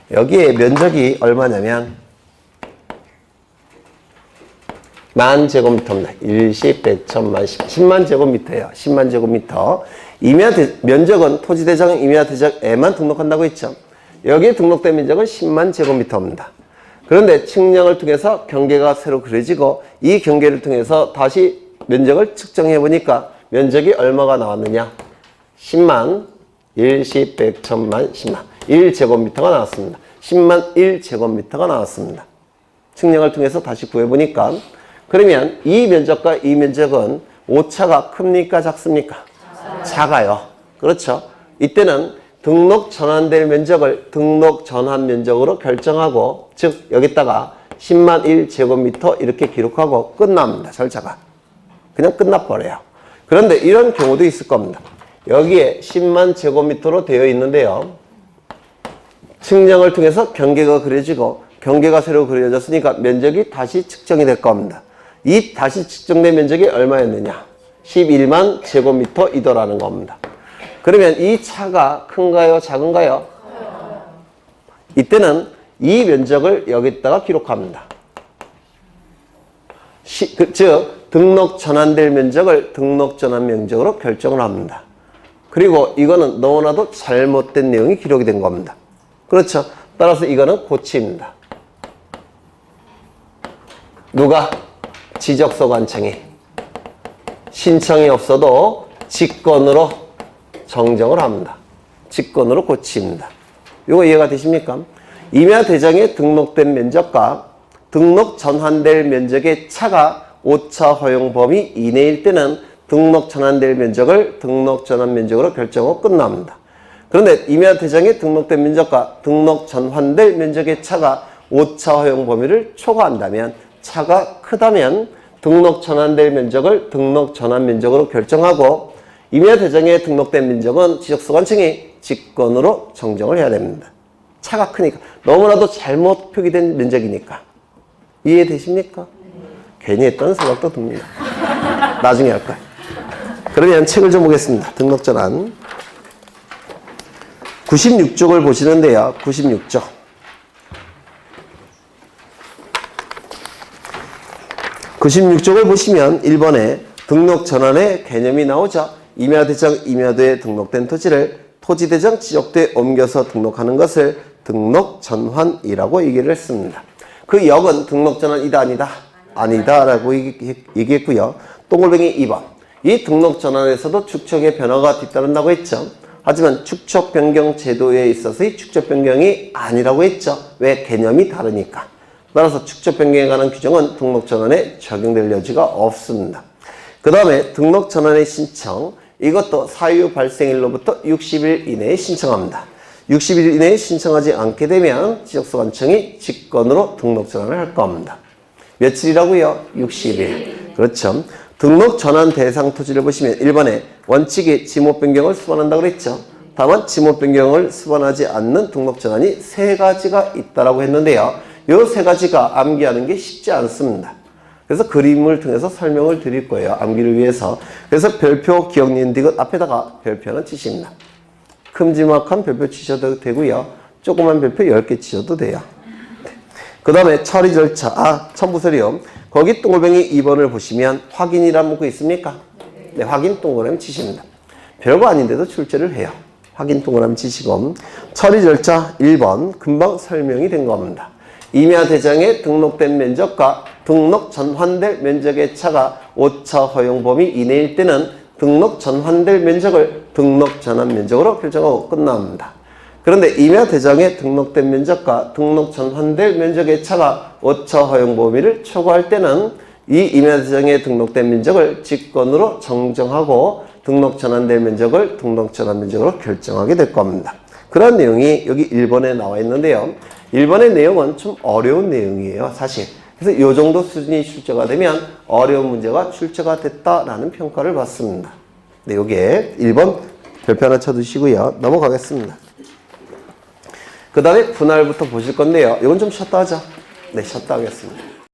여기에 면적이 얼마냐면 10,000제곱미터입니다. 1십, 100,000만, 10만 제곱미터예요. 10만 제곱미터. 면적은 토지대장 임야대장에만 등록한다고 했죠. 여기에 등록된 면적은 10만 제곱미터입니다. 그런데 측량을 통해서 경계가 새로 그려지고, 이 경계를 통해서 다시 면적을 측정해 보니까 면적이 얼마가 나왔느냐? 10만, 1십, 100, 1000만, 10만. 1제곱미터가 나왔습니다. 10만 1제곱미터가 나왔습니다. 측량을 통해서 다시 구해보니까, 그러면 이 면적과 이 면적은 오차가 큽니까? 작습니까? 작아요. 그렇죠? 이때는 등록 전환될 면적을 등록 전환 면적으로 결정하고, 즉 여기다가 10만 1제곱미터 이렇게 기록하고 끝납니다. 절차가. 그냥 끝나버려요. 그런데 이런 경우도 있을 겁니다. 여기에 10만 제곱미터로 되어 있는데요. 측량을 통해서 경계가 그려지고 경계가 새로 그려졌으니까 면적이 다시 측정이 될 겁니다. 이 다시 측정된 면적이 얼마였느냐? 11만 제곱미터이더라는 겁니다. 그러면 이 차가 큰가요? 작은가요? 이때는 이 면적을 여기다가 기록합니다. 즉 등록 전환될 면적을 등록 전환 면적으로 결정을 합니다. 그리고 이거는 너무나도 잘못된 내용이 기록이 된 겁니다. 그렇죠? 따라서 이거는 고치입니다. 누가? 지적소관청이 신청이 없어도 직권으로 정정을 합니다. 직권으로 고치입니다. 이거 이해가 되십니까? 임야 대장에 등록된 면적과 등록 전환될 면적의 차가 오차 허용 범위 이내일 때는 등록 전환될 면적을 등록 전환 면적으로 결정하고 끝납니다. 그런데 임야 대장에 등록된 면적과 등록 전환될 면적의 차가 오차 허용 범위를 초과한다면, 차가 크다면 등록 전환될 면적을 등록 전환 면적으로 결정하고 임야 대장에 등록된 면적은 지적소관청이 직권으로 정정을 해야 됩니다. 차가 크니까, 너무나도 잘못 표기된 면적이니까. 이해되십니까? 괜히 했다는 생각도 듭니다. 나중에 할 거예요. 그러면 책을 좀 보겠습니다. 등록 전환 96쪽을 보시는데요. 96쪽. 96쪽을 보시면 1번에 등록 전환의 개념이 나오죠. 임야대장, 임야도에 등록된 토지를 토지대장 지적도에 옮겨서 등록하는 것을 등록 전환이라고 얘기를 했습니다. 그 역은 등록 전환이다, 아니다? 아니다 라고 얘기했고요. 동글뱅이 2번. 이 등록 전환에서도 축척의 변화가 뒤따른다고 했죠. 하지만 축척 변경 제도에 있어서의 축척 변경이 아니라고 했죠. 왜? 개념이 다르니까. 따라서 축척 변경에 관한 규정은 등록 전환에 적용될 여지가 없습니다. 그 다음에 등록 전환의 신청, 이것도 사유 발생일로부터 60일 이내에 신청합니다. 60일 이내에 신청하지 않게 되면 지적소관청이 직권으로 등록 전환을 할 겁니다. 며칠이라고요? 60일. 그렇죠. 등록 전환 대상 토지를 보시면 1번에 원칙이 지목 변경을 수반한다고 그랬죠. 다만 지목 변경을 수반하지 않는 등록 전환이 3가지가 있다라고 했는데요. 이 3가지가 암기하는 게 쉽지 않습니다. 그래서 그림을 통해서 설명을 드릴 거예요. 암기를 위해서. 그래서 별표, 기억, 니은, 디귿 앞에다가 별표는 치십니다. 큼지막한 별표 치셔도 되고요. 조그만 별표 10개 치셔도 돼요. 그 다음에 처리 절차. 첨부서류. 거기 동글뱅이 2번을 보시면 확인이라는 문구 있습니까? 네, 확인 동그라미 치십니다. 별거 아닌데도 출제를 해요. 확인 동그라미 치시고. 처리 절차 1번. 금방 설명이 된 겁니다. 임야 대장에 등록된 면적과 등록 전환될 면적의 차가 오차 허용 범위 이내일 때는 등록 전환될 면적을 등록 전환 면적으로 결정하고 끝납니다. 그런데 임야 대장에 등록된 면적과 등록 전환될 면적의 차가 오차 허용 범위를 초과할 때는 이 임야 대장에 등록된 면적을 직권으로 정정하고 등록 전환될 면적을 등록 전환 면적으로 결정하게 될 겁니다. 그런 내용이 여기 1번에 나와 있는데요. 1번의 내용은 좀 어려운 내용이에요, 사실. 그래서 이 정도 수준이 출제가 되면 어려운 문제가 출제가 됐다라는 평가를 받습니다. 네, 여기에 1번 별표 하나 쳐두시고요. 넘어가겠습니다. 그 다음에 분할부터 보실 건데요. 이건 좀 쉬었다 하죠. 네, 쉬었다 하겠습니다.